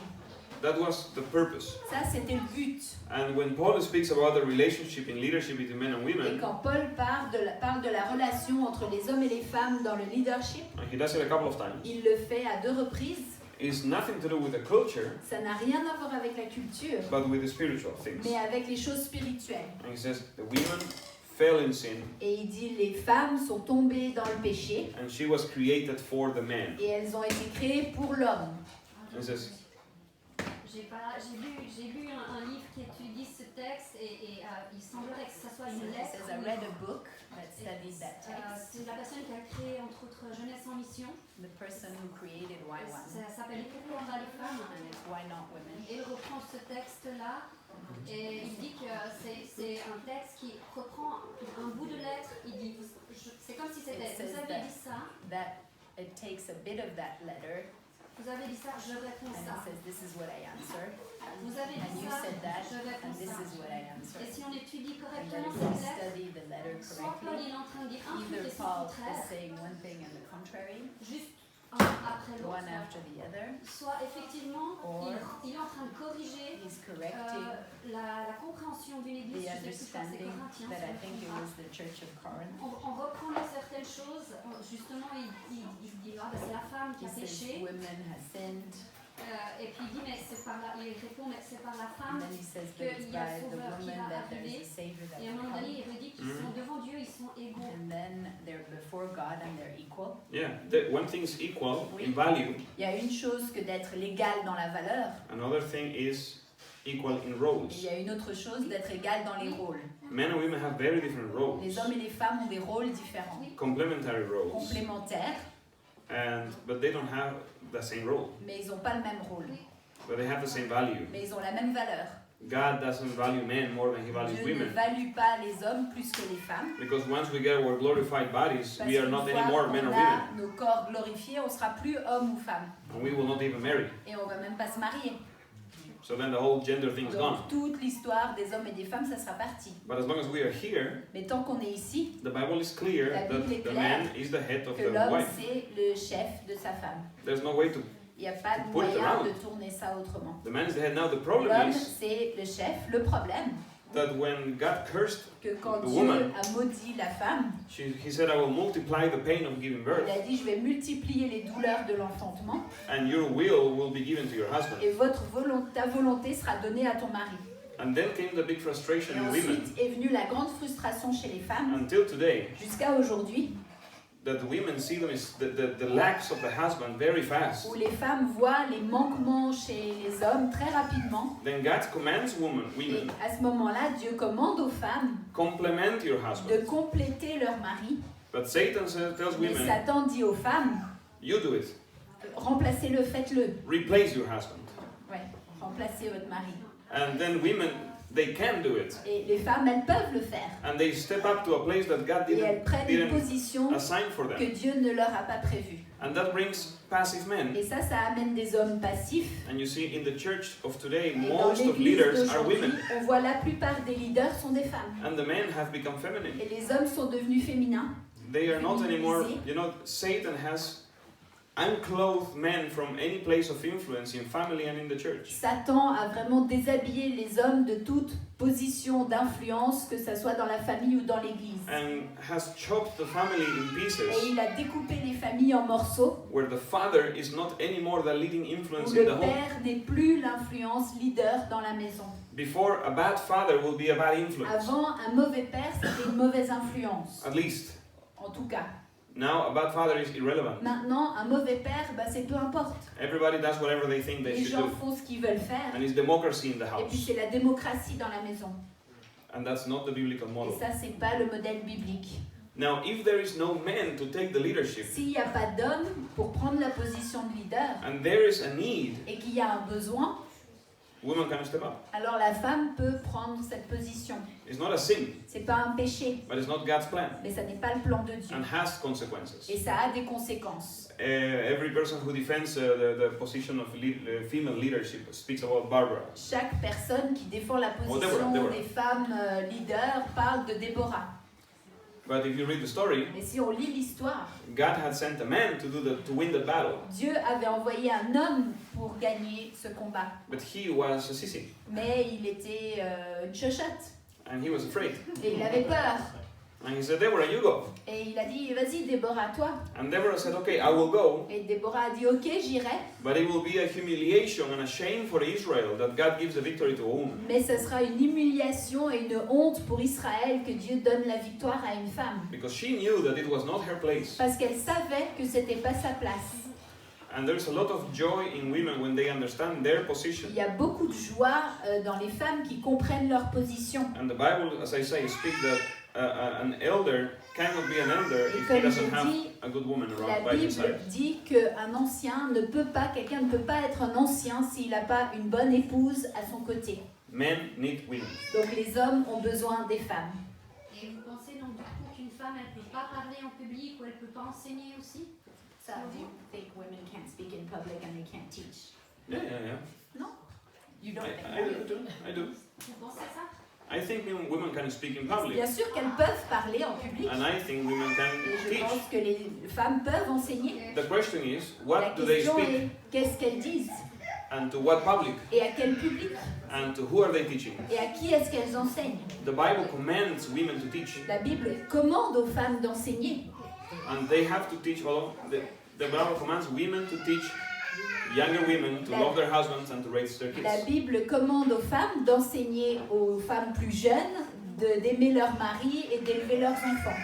That was the purpose. Ça, c'était le but. And when Paul speaks about the relationship in leadership between men and Et women, quand Paul parle de la relation entre les hommes et les femmes dans le leadership, and he does it a couple of times, il le fait à 2 reprises. it's nothing to do with the culture, Ça n'a rien à voir avec la culture, but with the spiritual things. mais avec les choses spirituelles. And he says the women fell in sin, Et il dit, les femmes sont tombées dans le péché and she was created for the man. et elles ont été créées pour l'homme. And he says, J'ai lu un livre qui étudie ce texte et il semblerait que ça soit It une lettre. says, I read a book that studied that text. C'est la personne qui a créé entre autres Jeunesse en Mission. The person who created Why One, Ça s'appelle Pourquoi on va les femmes. and it's Why Not Women. Et il reprend ce texte-là et il dit que c'est un texte qui reprend un bout de lettre. Il dit, c'est comme si c'était, It says vous avez dit ça, That it takes a bit of that letter vous avez dit ça, je réponds and it ça. says, this is what I answer, Vous avez and dit you ça, said that, je and réponds this ça. is what I answer. Et si on étudie And then correctement if we cette lettre, study the letter soit Paul correctly, il est en train de dire un truc either et son Paul is contraire, saying one thing and the contrary, juste un après l'autre, one after the other, soit effectivement Or il est en train de corriger he's correcting la compréhension d'une église, the je sais plus quand c'est understanding Corinthiens, that I si je think me it trompe was the Church of Corinth. pas. En reprenant certaines choses, justement il dit ah, ben, c'est la femme qui He a says péché, women have sinned, et puis il dit mais c'est par la, il répond mais c'est par la and femme. then he says que that it's il y a by the sauveur qui woman va that there's arriver. a Savior that Et à un will moment donné come. il redit qu'ils sont devant Dieu, ils sont égaux. And then they're before God and they're equal. yeah, one thing is equal Oui. in value, Il y a une chose que d'être l'égal dans la valeur, another thing is equal in et il roles. y a une autre chose d'être égal dans les rôles. Men and women have very different roles, Les hommes et les femmes ont des rôles différents, complementary roles, complémentaires, but they don't have the same role, mais ils n'ont pas le même rôle. but they have the same value. Mais ils ont la même valeur. God doesn't value men more than he values Dieu ne women, value pas les hommes plus que les femmes. because once we get our glorified bodies, Parce we are qu'une not fois anymore men qu'on or a women, nos corps glorifiés, on ne sera plus homme ou femme. and we will not even marry. Et on ne va même pas se marier. So then the whole gender thing is gone. Donc toute l'histoire des hommes et des femmes, ça sera parti. But as long as we are here, Mais tant qu'on est ici, the Bible is clear La that Bible est the claire man is the head of que the l'homme, wife. c'est le chef de sa femme. There's no way to. Il n'y a pas de Put it moyen around. de tourner ça autrement. The man is the head. Now the problem L'homme, is c'est le chef. Le problème, that when God cursed, que quand The Dieu woman. a maudit la femme, he said, "I will multiply the pain of giving birth, il a dit, je vais multiplier les douleurs de l'enfantement and your will be given to your husband." et ta volonté sera donnée à ton mari. And then came the big frustration Et in women. ensuite est venue la grande frustration chez les femmes, Until today, jusqu'à aujourd'hui, that the women see them as the lacks of the husband very fast. où les femmes voient les manquements chez les hommes très rapidement. Then God commands Et women, à ce moment-là, Dieu commande aux femmes complement your de husband. compléter leur mari. But Satan tells Mais women, Satan dit aux femmes, you do it. remplacez-le, faites-le. Replace your husband. Ouais, remplacez votre mari. And then women, they can do it. Et les femmes, elles peuvent le faire. And they step up to a place that God Et elles prennent une didn't position assign for que them. Dieu ne leur a pas prévue. And that brings passive men. Et ça amène des hommes passifs. And you see, in the church of today, Et dans most of l'église leaders are d'aujourd'hui, women. on voit la plupart des leaders sont des femmes. And the men have become feminine. Et les hommes sont devenus féminins. They are not anymore, Féminisés. you know, Satan has unclothed men from any place of influence in family and in the church. Satan a vraiment déshabillé les hommes de toute position d'influence, que ce soit dans la famille ou dans l'église. And has chopped the family in Et pieces, il a découpé les familles en morceaux, where the father is not anymore the leading où influence in le the home. père n'est plus l'influence leader dans la maison. Before, a bad father will be a bad influence. Avant, un mauvais père, c'était une mauvaise influence. At least. En tout cas. Now, a bad father is irrelevant. Maintenant, un mauvais père, bah, c'est peu importe. Everybody does whatever they think they Les should gens do. font ce qu'ils veulent faire. And it's democracy in the Et puis house. c'est la démocratie dans la maison. And that's not the biblical Et model. ça, c'est pas le modèle biblique. Now, if there is no man to take the leadership, S'il n'y a pas d'homme pour prendre la position de leader and there is a need, et qu'il y a un besoin, women can step up. alors la femme peut prendre cette position. It's not a sin, C'est pas un péché, but it's not God's plan, mais ça n'est pas le plan de Dieu. and has consequences. Et ça a des conséquences. Every person who defends the position of female leadership speaks about Barbara. Chaque personne qui défend la position Deborah. des femmes leaders parle de Déborah. But if you read the story, Mais si on lit l'histoire, God had sent a man to win the battle, Dieu avait envoyé un homme pour gagner ce combat. but he was a sissy, Mais il était une chochotte and he was afraid. et il avait peur. And he said, Deborah, you go. Et il a dit, vas-y Déborah, toi. And Deborah said, okay, I will go, Et Déborah a dit, ok, j'irai. but it will be a humiliation and a shame for Israel that God gives the victory to a woman. Mais ce sera une humiliation et une honte pour Israël que Dieu donne la victoire à une femme. Because she knew that it was not her place. Parce qu'elle savait que c'était pas sa place. And there's a lot of joy in women when they understand their position. Il y a beaucoup de joie dans les femmes qui comprennent leur position. And the Bible, as I say, speaks that an elder cannot be an elder Et if he comme doesn't je have dis, a good woman la around by his Bible side. dit qu'un ancien ne peut pas, quelqu'un ne peut pas être un ancien s'il n'a pas une bonne épouse à son côté. Men need women. Donc les hommes ont besoin des femmes. Et vous pensez donc du coup qu'une femme elle peut pas parler en public ou elle peut pas enseigner aussi? So, do you think women can't speak in public and they can't teach? Yeah. You don't think I do. Vous pensez ça? I think women can speak in public. Bien sûr qu'elles peuvent parler en public. And I think women Et can je teach. pense que les femmes peuvent enseigner. The question is, La what do they question speak? est, qu'est-ce qu'elles disent? And to what public? Et à quel public? And to who are they teaching? Et à qui est-ce qu'elles enseignent? The Bible commands women to teach. La Bible commande aux femmes d'enseigner. And they have to teach, the Bible commands women to teach younger women to love their husbands and to raise their La kids. Bible commande aux femmes d'enseigner aux femmes plus jeunes d'aimer leur mari et d'élever leurs enfants.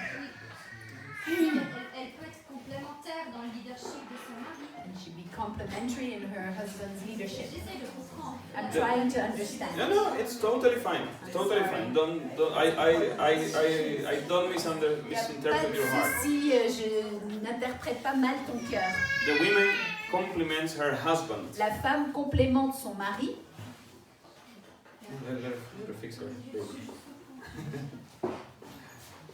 Elle peut être complémentaire dans le leadership de son mari. And she be complementary in her husband's leadership. J'essaie de comprendre. I'm trying to understand. No, it's totally fine. It's totally fine. I don't Il n'y a misinterpret pas your heart. de souci, je n'interprète pas mal ton cœur. The woman compliments her husband. La femme complémente son mari. Let her fix her baby.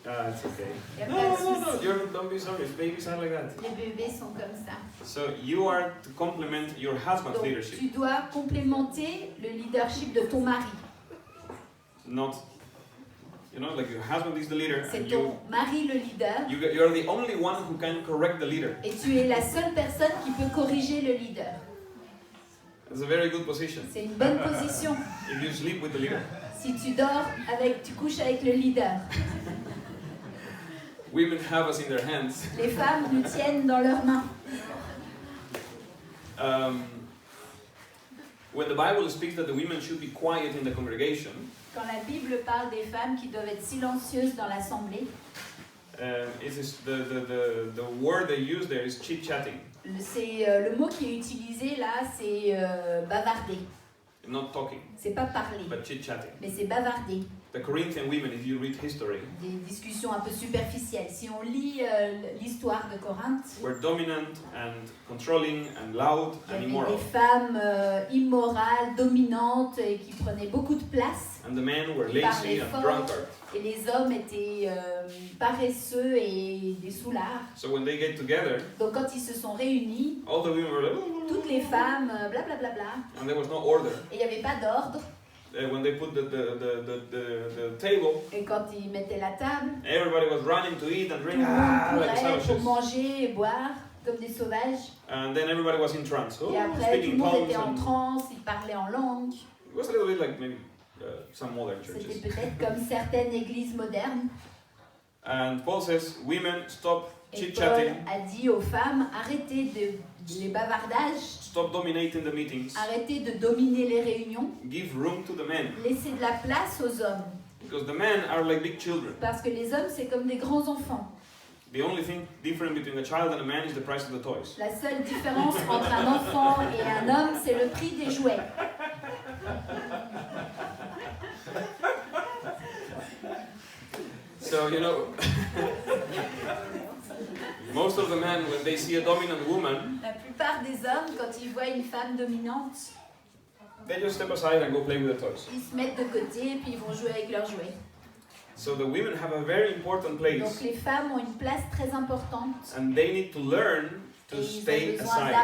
It's okay. Il y a pas de souci. No, don't be sorry. Babies are like that. Les bébés sont comme ça. So you are to complement your husband's Donc, leadership, tu dois complémenter le leadership de ton mari. not, like your husband is the leader C'est and ton mari le leader you are the only one who can correct the leader. et tu es la seule personne qui peut corriger le leader. It's a very good position. C'est une bonne position. If you sleep with the leader, Si tu tu couches avec le leader. women have us in their hands. Les femmes nous tiennent dans leurs mains. When the Bible speaks that the women should be quiet in the congregation, Quand la Bible parle des femmes qui doivent être silencieuses dans l'assemblée, it is the word they use there is chit-chatting, le mot qui est utilisé là, c'est bavarder. not talking, C'est pas parler, but chit-chatting. mais c'est bavarder. The Corinthian women, if you read history, Des discussions un peu superficielles. Si on lit l'histoire de Corinthe, were dominant and controlling and loud il y and avait immoral. des femmes immorales, dominantes et qui prenaient beaucoup de place. And the men were Ils lazy parlaient and fort. drunkard. Et les hommes étaient paresseux et des soulards. So when they get together, Donc quand ils se sont réunis, all the women were like, "Oh." toutes les femmes, blablabla, And there was no order. et il n'y avait pas d'ordre. When they put the table, Et quand ils mettaient la table, everybody was running to eat and tout drink, le monde like courait pour savages. manger et boire comme des sauvages. And then everybody was in trance. Oh, Et après, tout le speaking monde tongues. était en And transe, ils parlaient en langue. it was a little bit like maybe some modern C'était churches. peut-être comme certaines églises modernes. And Paul says, women, stop Et Paul chit-chatting, a dit aux femmes, arrêtez les bavardages, stop dominating the meetings, arrêtez de dominer les réunions, give room to the men. laissez de la place aux hommes. Because the men are like big children. Parce que les hommes, c'est comme des grands enfants. The only thing different between a child and a man is the price of the toys. La seule différence entre un enfant et un homme, c'est le prix des jouets. So, you know, most of the men, when they see a dominant woman, La plupart des hommes, quand ils voient une femme dominante, they just step aside and go play with the toys. ils se mettent de côté et puis ils vont jouer avec leurs jouets. So the women have a very important place, Donc les femmes ont une place très importante. and they need to learn to Et stay aside,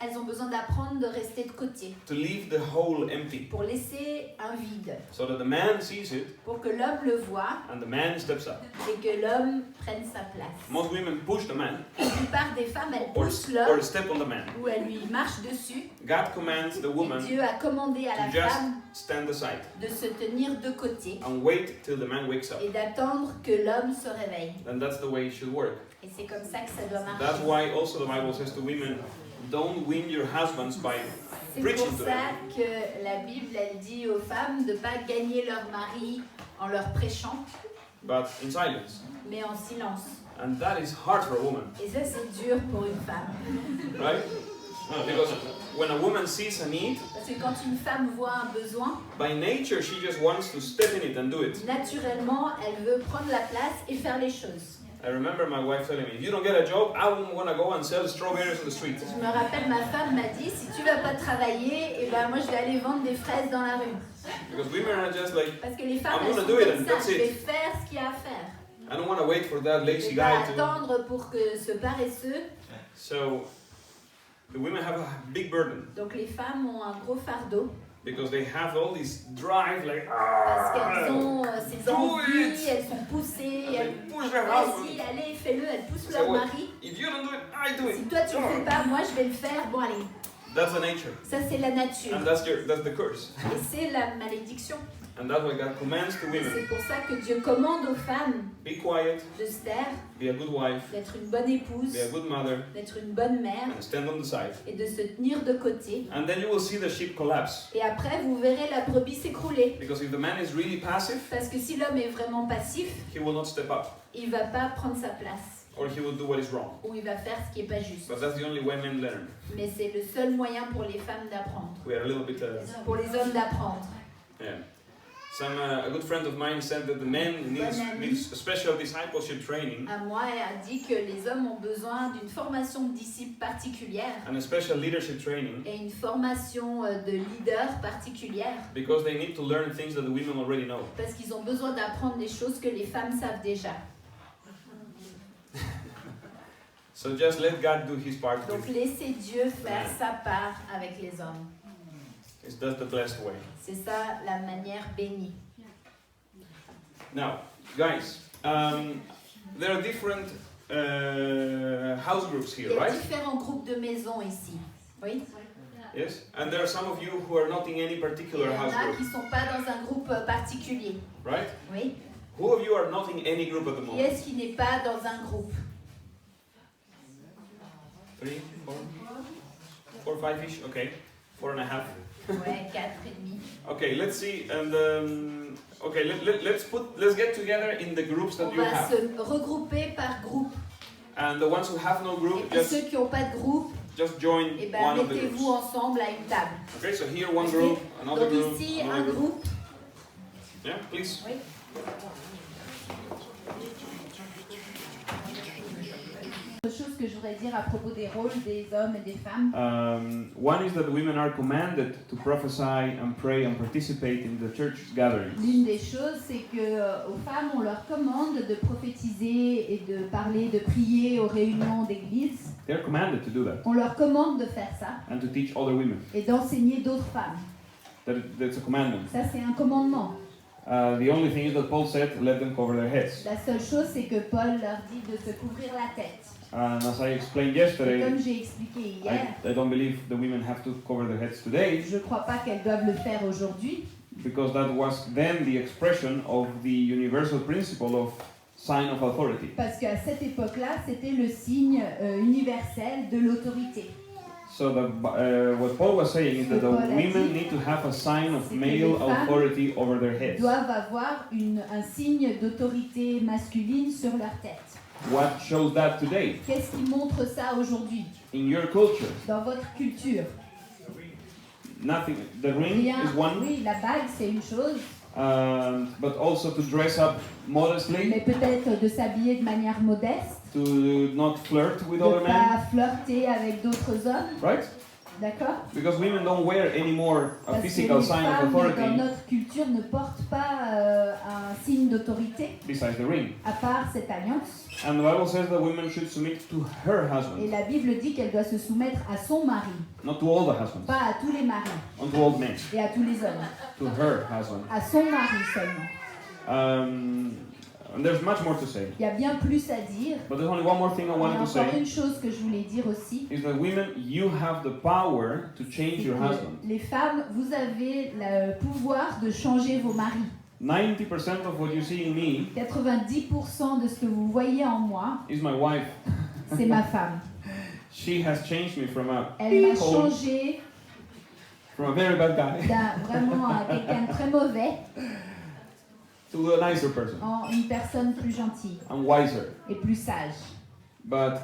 elles ont besoin d'apprendre de rester de côté to leave the hole empty, pour laisser un vide, so that the man sees it pour que l'homme le voit and the man steps up. et que l'homme prenne sa place. Most women push the man La plupart des femmes, elles or, poussent or l'homme step on the man. ou elles lui marchent dessus. God commands the Et woman Dieu a commandé à la to just femme stand aside de se tenir de côté and wait till the man wakes up. et d'attendre que l'homme se réveille. And that's the way it should work. Et c'est comme ça que ça doit That's marcher. why also the Bible says to women, don't win your husbands by C'est preaching pour to ça them, que la Bible, elle dit aux femmes de ne pas gagner leur mari en leur prêchant, but in silence. mais en silence. And that is hard for a woman, Et ça, c'est dur pour une femme. right? Because when a woman sees a need, Parce que quand une femme voit un besoin, by nature she just wants to step in it and do it. naturellement, elle veut prendre la place et faire les choses. I remember my wife telling me, if you don't get a job, I won't want to go and sell strawberries on the street. Je me rappelle, ma femme m'a dit, si tu vas pas travailler, et ben moi je vais aller vendre des fraises dans la rue. Because women are just like, Parce que les femmes, I'm elles gonna sont do it comme and ça, that's je vais it. faire ce qu'il y a à faire. I don't want to wait for that Je lazy vais pas guy to... attendre pour que ce paresseux. So, the women have a big burden. Donc les femmes ont un gros fardeau. Because they have all this drive, like, Parce qu'elles ont ces do envies, it. elles sont poussées, They elles... push their Vas-y, husband. allez, fais-le, elles poussent Say leur what? mari. If you don't do it, I do Si it. toi tu le fais pas, moi je vais le faire. Bon allez, That's the nature. ça c'est la nature. And that's the curse. Et c'est la malédiction. And that's why God commands to Et women, c'est pour ça que Dieu commande aux femmes be quiet, de se taire, be a good wife, d'être une bonne épouse, be a good mother, d'être une bonne mère and stand on the side. et de se tenir de côté. And then you will see the sheep collapse. Et après, vous verrez la brebis s'écrouler. Because if the man is really passive, Parce que si l'homme est vraiment passif, he will not step up. il va pas prendre sa place. Or he will do what is wrong. Ou il va faire ce qui est pas juste. But that's the only way men learn. Mais c'est le seul moyen pour les femmes d'apprendre. We are a little bit... Pour les hommes d'apprendre. yeah. A good friend of mine said that the men needs special discipleship training À moi, elle a dit que les hommes ont besoin d'une formation de disciples particulière and a special leadership training et une formation de leader particulière because they need to learn things that the women already know. parce qu'ils ont besoin d'apprendre des choses que les femmes savent déjà. So just let God do his part. Donc laissez Dieu faire sa part avec les hommes. That's the blessed way. C'est ça la manière bénie. Now, guys, there are different house groups Il here, y a right? différents groupes de maisons ici. Oui. Yes? And there are some of you who are not in any Et il particular y en house a group, qui ne sont pas dans un groupe particulier. right? Oui. Who of you are not in any group at the Qui moment? est-ce qui n'est pas dans un groupe? 3, 4, 5-ish? Okay. 4.5. Ouais, 4 et demi. Okay, let's see. And okay, let's get together in the groups On that you va have. se regrouper par groupe. And the ones who have no Et group, puis ceux qui n'ont pas de groupe, just join eh ben, one of the mettez-vous groups. ensemble à une table. Okay, so here one group, another Donc group, ici, another un group. groupe. Yeah, please. Oui. Autre chose que je voudrais dire à propos des rôles des hommes et des femmes. One is that women are commanded to prophesy and pray and participate in the church gatherings. L'une des choses, c'est que aux femmes, on leur commande de prophétiser et de parler, de prier aux réunions d'église. They're commanded to do that On leur commande de faire ça and to teach other women. et d'enseigner d'autres femmes. That's a commandment. Ça, c'est un commandement. The only thing is that Paul said, let them cover their heads. La seule chose, c'est que Paul leur dit de se couvrir la tête. And as I explained Et yesterday, comme j'ai expliqué hier, I don't believe the women have to cover their heads today, je ne crois pas qu'elles doivent le faire aujourd'hui, because that was then the expression of the universal principle of sign of authority. parce qu'à cette époque-là, c'était le signe universel de l'autorité. So what Paul was saying is that the Paul a women dit, need to have a sign of c'est que male les femmes authority over their heads. Doivent avoir un signe d'autorité masculine sur leur tête. What shows that today Qu'est-ce qui montre ça aujourd'hui in your culture? dans votre culture? Nothing. The ring Rien. is one, Oui, la bague c'est une chose, but also to dress up modestly, mais peut-être de s'habiller de manière modeste, to not flirt with de other ne men, pas flirter avec d'autres hommes, right? d'accord? Because women don't wear anymore a Parce que physical les sign of femmes dans authority notre culture ne portent pas un signe d'autorité besides the ring. à part cette alliance. And the Bible says that women should submit to her Et husband, la Bible dit qu'elle doit se soumettre à son mari, not to all the husbands, pas à tous les maris not to all men, et à tous les hommes, to her husband. à son mari seulement. And there's much more to say. Il y a bien plus à dire. But there's only one more thing I Il y a wanted to encore say, une chose que je voulais dire aussi. is that women, you have the power to change C'est your que husband. les femmes, vous avez le pouvoir de changer vos maris. 90% of what you see in me 90% de ce que vous voyez en moi, is my wife. c'est ma femme. She has changed me from a Elle m'a hole, changé from a very bad guy, vraiment à quelqu'un de très mauvais to a nicer person en une personne plus gentille and wiser. et plus sage. But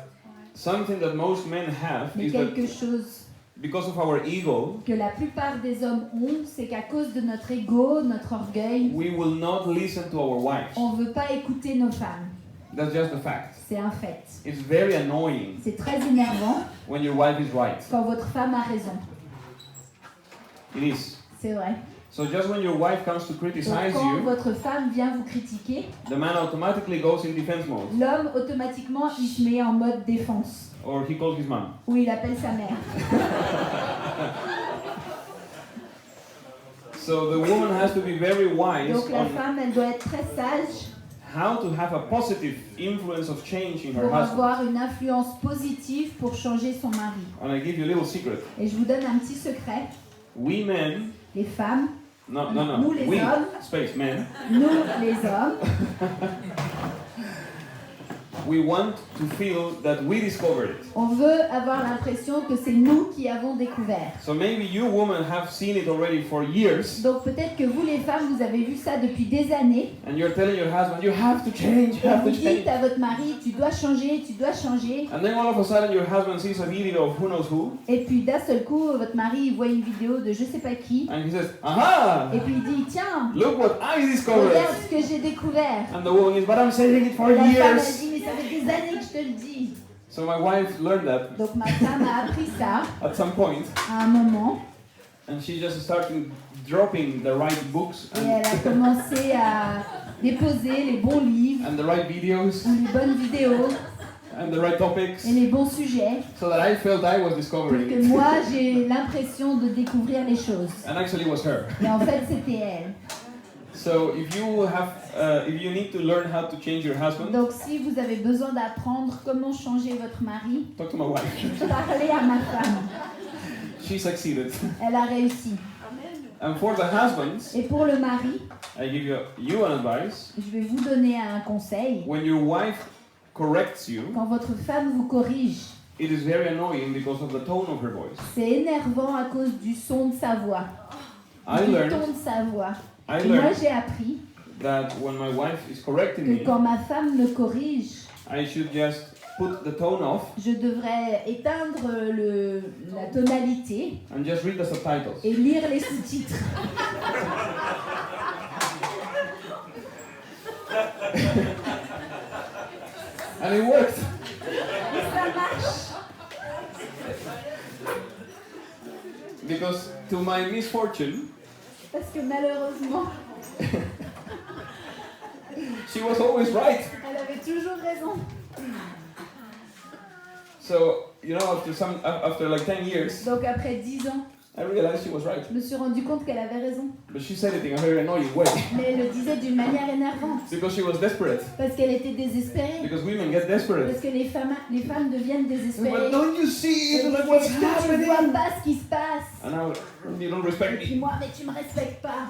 something that most men have Mais is that quelque chose because of our ego, que la plupart des hommes ont, c'est qu'à cause de notre ego, notre orgueil, we will not listen to our wives. on ne veut pas écouter nos femmes. That's just a fact. C'est un fait. It's very annoying C'est très énervant when your wife is right. quand votre femme a raison. It is. C'est vrai. So just when your wife comes to Donc criticize quand you, votre femme vient vous critiquer, the man automatically goes in defense mode, l'homme automatiquement il se met en mode défense. or he calls his mom. Ou il appelle sa mère. So the woman has to be very wise Donc la on femme elle doit être très sage how to have a positive influence of change in her pour husband. avoir une influence positive pour changer son mari. And I give you a little secret. Et je vous donne un petit secret. We men, Les femmes, no, Nous, les we, hommes. space men, nous les hommes, we want to feel that we discovered it. on veut avoir l'impression que c'est nous qui avons découvert. So maybe you women have seen it already for years, Donc peut-être que vous les femmes, vous avez vu ça depuis des années. and you're telling your husband, you have to change, you Et have vous to dites change. à votre mari, tu dois changer, tu dois changer. And then all of a sudden your husband sees a video of who knows who, Et puis d'un seul coup, votre mari il voit une vidéo de je sais pas qui. and he says, aha, Et puis il dit, tiens, look what I discovered. regarde ce que j'ai découvert. And the woman is, but I'm saying it for Et la femme elle years. dit, mais ça fait des années que je te le dis. So my wife learned that Donc ma femme a appris ça at some point, à un moment. and she just started dropping the right books Et elle a commencé à déposer les bons livres, and the right videos les bonnes vidéos and the right topics, et les bons sujets. so that I felt I was Pour discovering que it. moi j'ai l'impression de découvrir les choses. And actually it was her. Et en fait c'était elle. So if you need to learn how to change your husband, Donc si vous avez besoin d'apprendre comment changer votre mari, talk to my wife. parlez à ma femme. She succeeded. Elle a réussi. And for the husbands, Et pour le mari, I give you an advice. je vais vous donner un conseil. When your wife corrects you, Quand votre femme vous corrige, it is very annoying because of the tone of her voice. c'est énervant à cause du son de sa voix, I du ton learned de sa voix. I Et moi learned j'ai appris that when my wife is correcting que me, quand ma femme me corrige, I should just put the tone off je devrais éteindre la tonalité and just read the subtitles. et lire les sous-titres. And it worked. Et ça marche. Because to my misfortune, Parce que malheureusement, she was always right. elle avait toujours raison. So, you know, after like 10 years, Donc après 10 ans, I realized she was right. je me suis rendu compte qu'elle avait raison. But she said it in a very annoying way. Mais elle le disait d'une manière énervante. Because she was desperate. Parce qu'elle était désespérée. Because women get desperate. Parce que les femmes deviennent désespérées. But don't you see Elle it? Like disait, what's est-ce que tu happening? vois pas ce qui se passe? And now you don't Et respect puis me. moi, mais tu me respectes pas.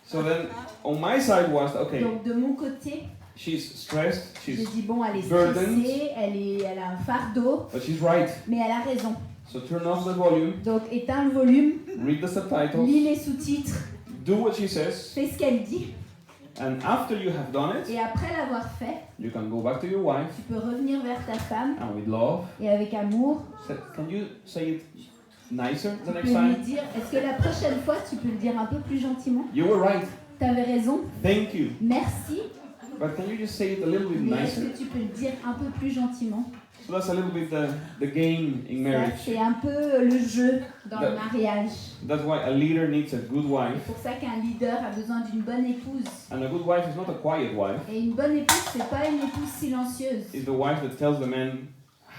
So then, on my side was okay. Donc de mon côté, She's stressed. j'ai She's dit bon, elle est burdened. stressée, elle a un fardeau, but she's right. mais elle a raison. So turn off the volume. Donc éteins le volume, Read the subtitles. lis les sous-titres, Do what she says. fais ce qu'elle dit, And after you have done it, Et après l'avoir fait, you can go back to your wife tu peux revenir vers ta femme and with love, et avec amour, can you say it nicer the tu next peux lui time? dire, est-ce que la prochaine fois tu peux le dire un peu plus gentiment? You were right. T'avais raison, Thank you. merci, But can you just say it a little bit mais est-ce nicer? que tu peux le dire un peu plus gentiment? So that's a little bit the game in Ça, marriage. c'est un peu le jeu dans le That- mariage. That's why a leader needs a good C'est wife. pour ça qu'un leader a besoin d'une bonne épouse. And a good wife is not a quiet wife. Et une bonne épouse, c'est pas une épouse silencieuse. It's the wife that tells the man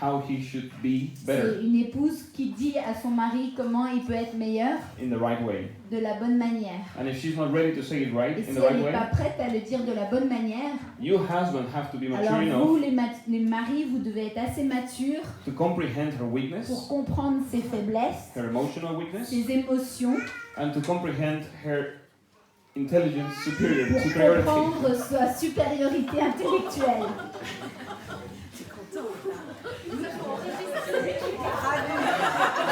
how he should be better C'est une épouse qui dit à son mari comment il peut être meilleur in the right way. de la bonne manière. And if she's not ready to say it right Et in si the elle right n'est way, pas prête à le dire de la bonne manière, you husband have to be mature alors vous, enough les maris, vous devez être assez matures to comprehend her pour weakness, comprendre ses faiblesses, her emotional weakness, ses émotions, and to comprehend her intelligence pour superiority. comprendre sa supériorité intellectuelle.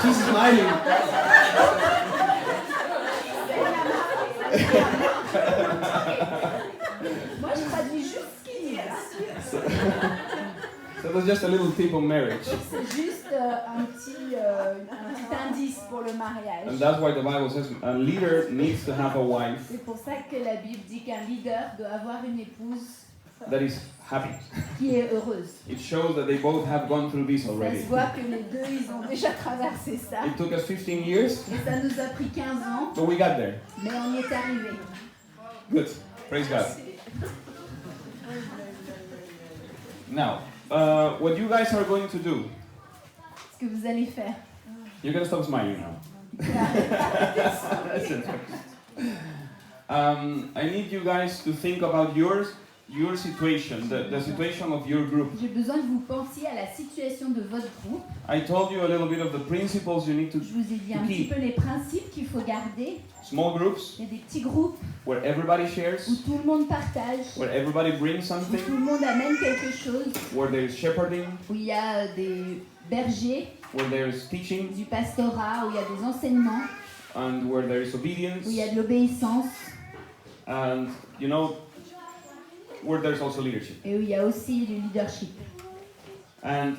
She's smiling. Moi, je traduis juste ce qu'il dit. So that's just a little tip on marriage. Donc, c'est juste un petit indice pour le mariage. And that's why the Bible says a leader needs to have a wife C'est pour ça que la Bible dit qu'un leader doit avoir une épouse that is happy. qui est heureuse. It shows that they both have gone through this Ça already. se voit que les deux, ils ont déjà traversé ça. It took us 15 years, Et ça nous a pris 15 ans, but we got there. mais on y est arrivé. Good. Praise God. Now, what you guys are going to do, Ce que vous allez faire. you're going to stop smiling now. I need you guys to think about your situation, the situation of your group. J'ai besoin que vous pensiez à la situation de votre groupe. I told you a little bit of the principles you need to Je vous ai dit un petit peu les principes qu'il faut garder. small groups Il y a des petits groupes where everybody où shares, tout le monde partage, where everybody brings où something, tout le monde amène quelque chose, where there is shepherding, où il y a des bergers, where there is teaching, du pastorat, où il y a des enseignements, and where there is obedience, où il y a de l'obéissance and you know, where there's also leadership. et où il y a aussi du leadership. And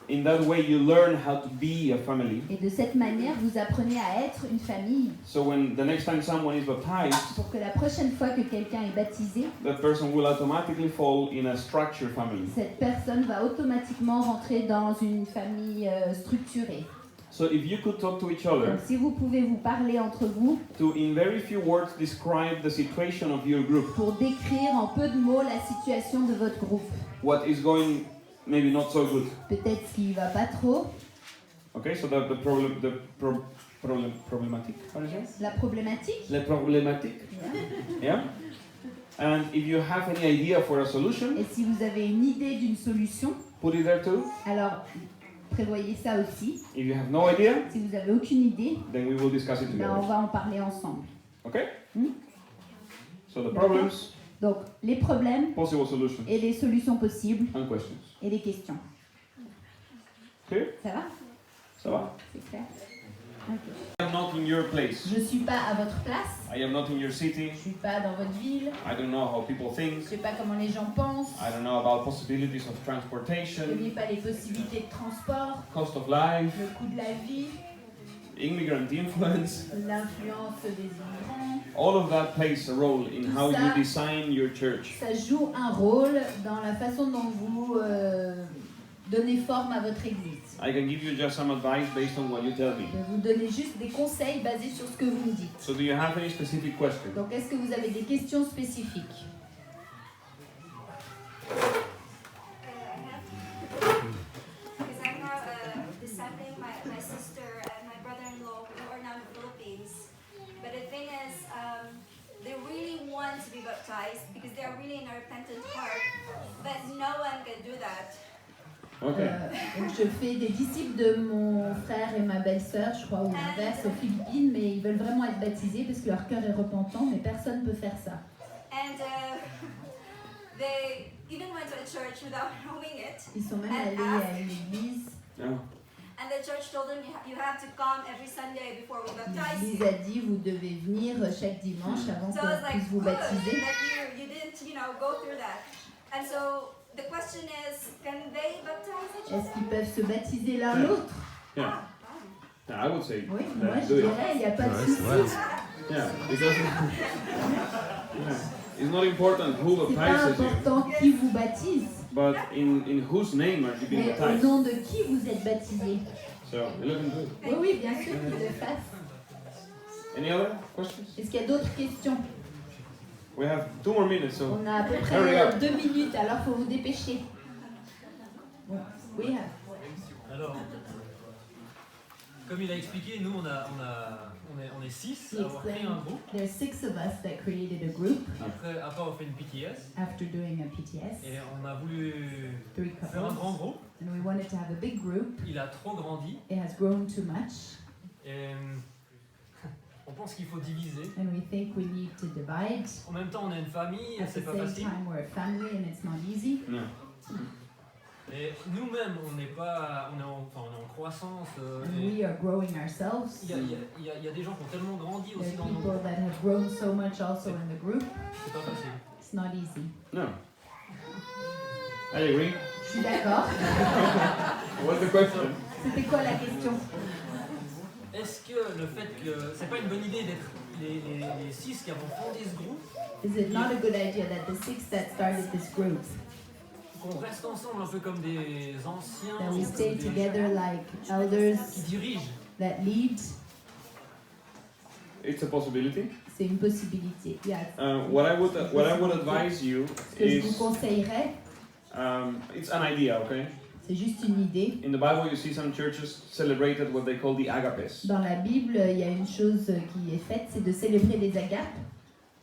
in that way you learn how to be a family. Et de cette manière, vous apprenez à être une famille So when the next time someone is baptized, pour que la prochaine fois que quelqu'un est baptisé, that person will automatically fall in a structured family. cette personne va automatiquement rentrer dans une famille structurée. So if you could talk to each other Donc si vous pouvez vous parler entre vous to in very few words describe the situation of your group, pour décrire en peu de mots la situation de votre groupe. what is going maybe not so good. Peut-être ce qui ne va pas trop, Okay, so problematic, how do you say? la problématique. The problematic, yeah? And if you have any idea for a solution, Et si vous avez une idée d'une solution, put it there too. alors prévoyez ça aussi. If you have no idea, Si vous n'avez aucune idée, then we will discuss it ben on together. va en parler ensemble. Okay? Hmm? So the problems, Donc les problèmes possible solutions, et les solutions possibles and questions. et les questions. Clear? Ça va? Ça va? C'est clair? Ok. I am not in your place. Je ne suis pas à votre place, I am not in your city. je ne suis pas dans votre ville, I don't know how people think. je ne sais pas comment les gens pensent, I don't know about possibilities of je ne transportation, connais pas les possibilités de transport, cost of life, le coût de la vie, immigrant influence. l'influence des immigrants. All of that plays a role in how you design your church. Ça joue un rôle dans la façon dont vous donnez forme à votre église. I can give you just some advice based on what you tell me. Je vais vous donner juste des conseils basés sur ce que vous me dites. So do you have any specific question? Donc, est-ce que vous avez des questions spécifiques? Because I'm now discipling my sister and my brother-in-law who are now in the Philippines. But the thing is, they really want to be baptized because they are really in a repentant heart. But no one can do that. Okay. Donc je fais des disciples de mon frère et ma belle-sœur, je crois, ou l'inverse, aux Philippines, mais ils veulent vraiment être baptisés parce que leur cœur est repentant, mais personne ne peut faire ça. And they even went to a church without knowing it. Ils sont même allés à une église. Yeah. And the church told them, you have to come every Sunday before we baptize L'église you. a dit, vous devez venir chaque dimanche avant So I qu'on was like, puisse vous good, baptiser. that you go through that. And so the question is, can they baptize each Est-ce qu'ils other? peuvent se baptiser l'un l'autre? Yeah. Ah, fine. Yeah, I would say. Oui, moi let's je do it. dirais, il n'y a pas de Ouais, souci. ouais. Yeah, because it's not important who C'est pas baptizes you, important qui vous baptise, but in whose name are you being mais au baptized. nom de qui vous êtes baptisé. So, you look into it. Oui, oui, bien sûr qu'ils le fassent. Any other questions? Est-ce qu'il y a d'autres questions? We have 2 more minutes, so On a à peu Hurry près up. 2 minutes, alors il faut vous dépêcher. Bon, oui, Alors, comme il a expliqué, nous on est 6 à avoir créé un groupe. there's 6 of us that created a group Après on fait une PTS after doing a PTS, et on a voulu 3 faire un couples, grand groupe. and we wanted to have a big group. Il a trop grandi It has grown too much, et on pense qu'il faut diviser. and we think we need to divide. En même temps, on est une famille et At the c'est pas same facile. time, we're a family and it's not easy. no. Et nous-mêmes, on est en croissance. And Et we are growing ourselves. il y a des gens qui ont tellement grandi There aussi are dans nos people groupes. that have grown so much also in the group. C'est pas facile. It's not easy. No. I agree. Je suis d'accord. What's the question? C'était quoi la question? Est-ce que le fait que c'est pas une bonne idée d'être les 6 qui avons fondé ce groupe, Is it not a good idea that the 6 that started this group, qu'on reste ensemble un peu comme des anciens that we comme stay des together gens like elders qui dirigent? that lead? It's a possibility. C'est une possibilité. Yes. What I would advise you Ce que je vous is conseillerais, it's an idea, okay? c'est juste une idée. In the Bible, you see some churches celebrated what they call the agapes, Dans la Bible, il y a une chose qui est faite, c'est de célébrer les agapes.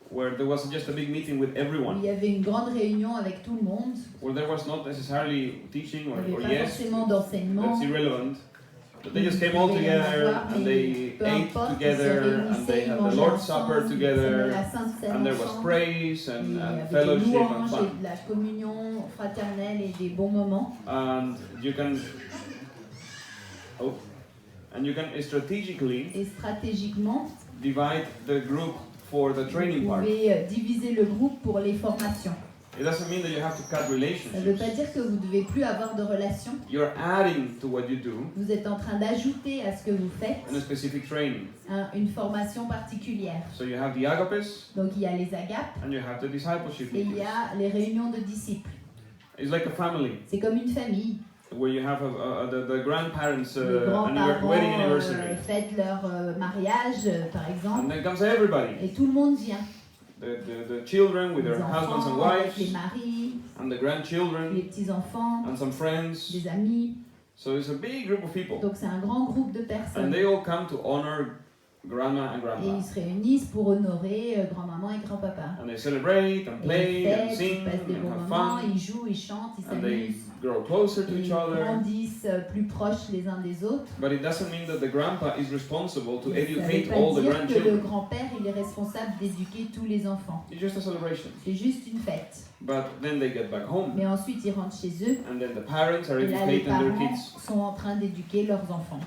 where there was just a big meeting with Où everyone, il y avait une grande réunion avec tout le monde. where there was not necessarily teaching Il or n'y avait pas yes, forcément d'enseignement. that's irrelevant. But they just came all Il devait y en together avoir, and mais they peu ate importe, ils se together and réunissaient, they ils had the mangeaient Lord's ensemble, Supper ils prenaient together la Sainte Seine and there was ensemble. praise Il and, y and avait des fellowship and louanges fun. et de la communion fraternelle et des bons moments. And you can strategically Et stratégiquement, divide the group for the training vous part. pouvez diviser le groupe pour les formations. It doesn't mean that you have to cut Ça ne veut relationships. pas dire que vous ne devez plus avoir de relations. You're adding to what you do Vous êtes en train d'ajouter à ce que vous faites in a specific training. une formation particulière. So you have the agapes Donc il y a les agapes and you have the discipleship et il meetings. y a les réunions de disciples. It's like a family C'est comme une famille. where you have the grandparents' Les grands-parents wedding anniversary. fêtent leur mariage, par And exemple, then comes everybody. et tout le monde vient. The children with Les their husbands and enfants, avec les wives, maris, and the les grandchildren, petits-enfants, and some friends. les amis. So it's a big group of people. Donc c'est un grand groupe de And personnes. they all come to honor grandma and Et grandpa. ils se réunissent pour honorer grand-maman et grand-papa. And they celebrate and Et play ils and fêtent, sing ils passent des bons and have moments, fun. ils jouent, ils chantent, ils And they s'amusent. grow closer to Et each ils other. grandissent plus proches les uns des autres. But it doesn't mean that the grandpa is responsible to Mais ça ne educate veut all pas the dire que le grandchildren. grand-père il est responsable d'éduquer tous les enfants. It's just a celebration. C'est juste une fête. But then they get back home. Mais ensuite ils rentrent chez eux And then the parents are et là les educating their parents kids. sont en train d'éduquer leurs enfants.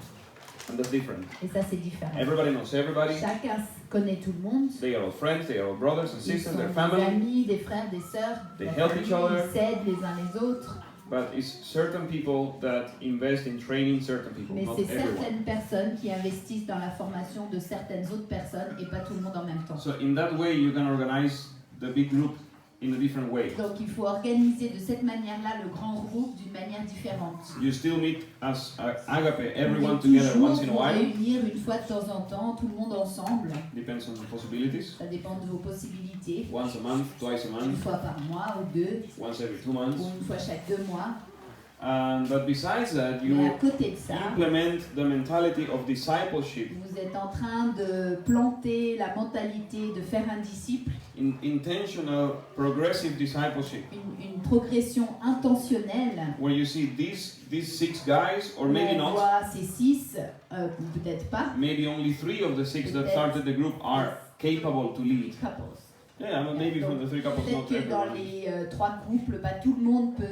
And that's different. Et ça c'est différent. Everybody knows everybody. Chacun connaît tout le monde. They are all friends, they are all brothers and Ils sisters, sont they're des family. amis, des frères, des sœurs. They la help famille, each other. Ils s'aident les uns les autres. But it's certain people that invest in training certain people, Mais not c'est everyone. certaines personnes qui investissent dans la formation de certaines autres personnes et pas tout le monde en même temps. So in that way you can organize the big group in a different way. Donc il faut organiser de cette manière-là le grand groupe d'une manière différente. You still meet as agape, everyone Mais together toujours once in a vous while. réunir une fois de temps en temps, tout le monde ensemble. Depends on the possibilities. Ça dépend de vos possibilités. Once a month, twice a Une month, fois par mois ou deux, once every 2 ou months. une fois chaque 2 mois. But besides that, Mais à you côté de ça, implement the mentality of discipleship, vous êtes en train de planter la mentalité de faire un disciple, intentional, progressive discipleship, une progression intentionnelle. where you see these 6 guys, or maybe On not, voit ces 6, peut-être pas, maybe only 3 of the 6 that started the group are capable to lead. couples. Yeah, but maybe from the 3 couples, Peut-être not que dans everyone. les 3 couples, pas tout le monde peut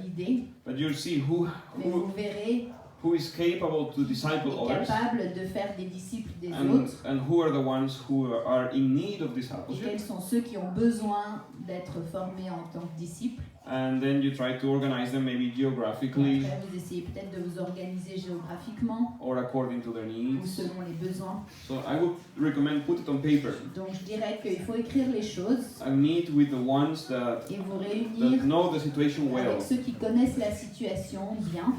l'idée, But you'll see who mais vous verrez who is capable to disciple est others, capable de faire des disciples des and autres, who are the ones who are in need of et discipleship. quels sont ceux qui ont besoin d'être formés en tant que disciples. And then you try to organize them maybe Et geographically après, vous essayez peut-être de vous organiser géographiquement or according to their ou needs. selon les besoins. So I would recommend put it on paper Donc je dirais qu'il faut écrire les choses and meet with the ones that et vous réunir know the situation well, avec ceux qui connaissent la situation bien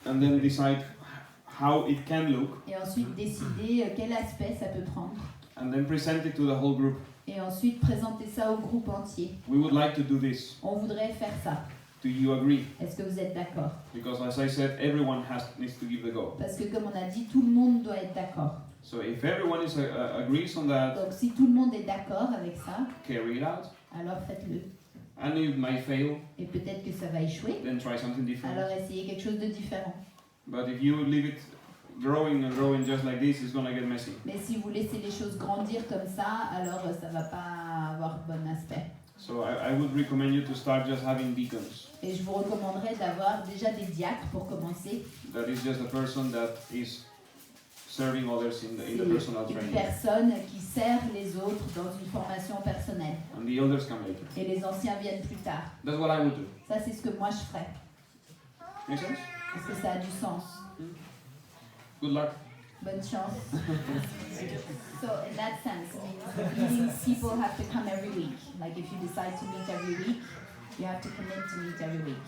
and then decide how it can look, et ensuite décider quel aspect ça peut prendre. and then present it to the whole group. Et ensuite présenter ça au groupe entier. We would like to do this. On voudrait faire ça. Do you agree? Est-ce que vous êtes d'accord? Because as I said, everyone needs to give the go. Parce que comme on a dit, tout le monde doit être d'accord. So if everyone agrees on that, Donc si tout le monde est d'accord avec ça, carry it out. alors faites-le. And it might fail, Et peut-être que ça va échouer, then try something different. alors essayez quelque chose de différent. But if you leave it growing and growing just like this, it's gonna get messy. Mais si vous laissez les choses grandir comme ça, alors ça va pas avoir bon aspect. So I would recommend you to start just having deacons. Et je vous recommanderais d'avoir déjà des diacres pour commencer. That is just a person that is serving others in the personal Une training. personne qui sert les autres dans une formation personnelle. And the others come later. Et les anciens viennent plus tard. That's what I would do. Ça, c'est ce que moi je ferais. Make sense? Parce que ça a du sens. Good luck. Bonne chance. So in that sense, meetings, people have to come every week. Like if you decide to meet every week, you have to commit to meet every week.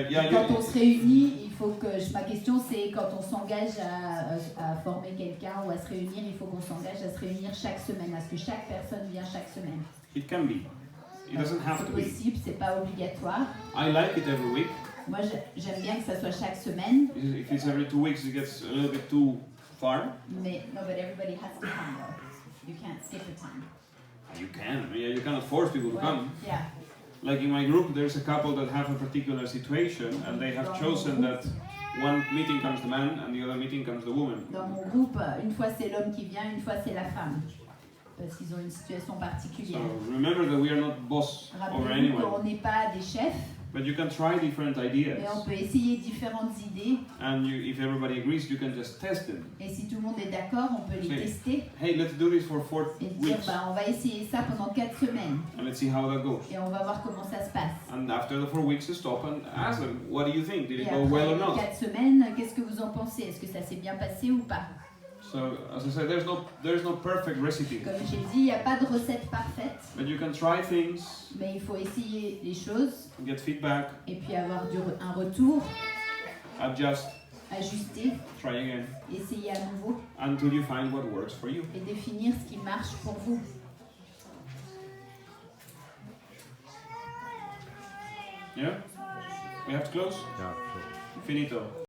Yeah, Quand on se réunit, il faut que ma question c'est quand on s'engage à former quelqu'un ou à se réunir, il faut qu'on s'engage à se réunir chaque semaine, à ce que chaque personne vient chaque semaine. it can be. It doesn't have C'est to be. possible, c'est pas obligatoire. I like it every week. Moi j'aime bien que ça soit chaque semaine, If it's every 2 weeks, it gets a little bit too far. mais no, but everybody has to come though. You can't skip a time. You can. You cannot force people to come. Yeah. Like in my group, there's a couple that have a particular situation, and they have chosen that one meeting comes the man and the other meeting comes the woman. Dans mon groupe, une fois c'est l'homme qui vient, une fois c'est la femme. Parce qu'ils ont une situation So particulière. remember that we are not boss over Rappelez-vous anyone, qu'on n'est pas des chefs, but you can try different ideas, mais on peut essayer différentes idées. and if everybody agrees, you can just test them. Et si tout le monde est d'accord, on peut les Oui. tester Hey, let's do this for 4 et dire weeks, bah, on va essayer ça pendant 4 semaines and let's see how that goes. et on va voir comment ça se passe. And after the 4 weeks, you stop and ask them, what do you think? Did Et it go well or après not? 4 semaines, qu'est-ce que vous en pensez? Est-ce que ça s'est bien passé ou pas? So, as I said, there's no perfect recipe, Comme j'ai dit, il n'y a pas de recette parfaite, but you can try things, mais il faut essayer les choses get feedback, et puis avoir un retour, adjust, ajuster, try again, essayer à nouveau until you find what works for you. et définir ce qui marche pour vous. Yeah? We have to close? Yeah, sure. Finito.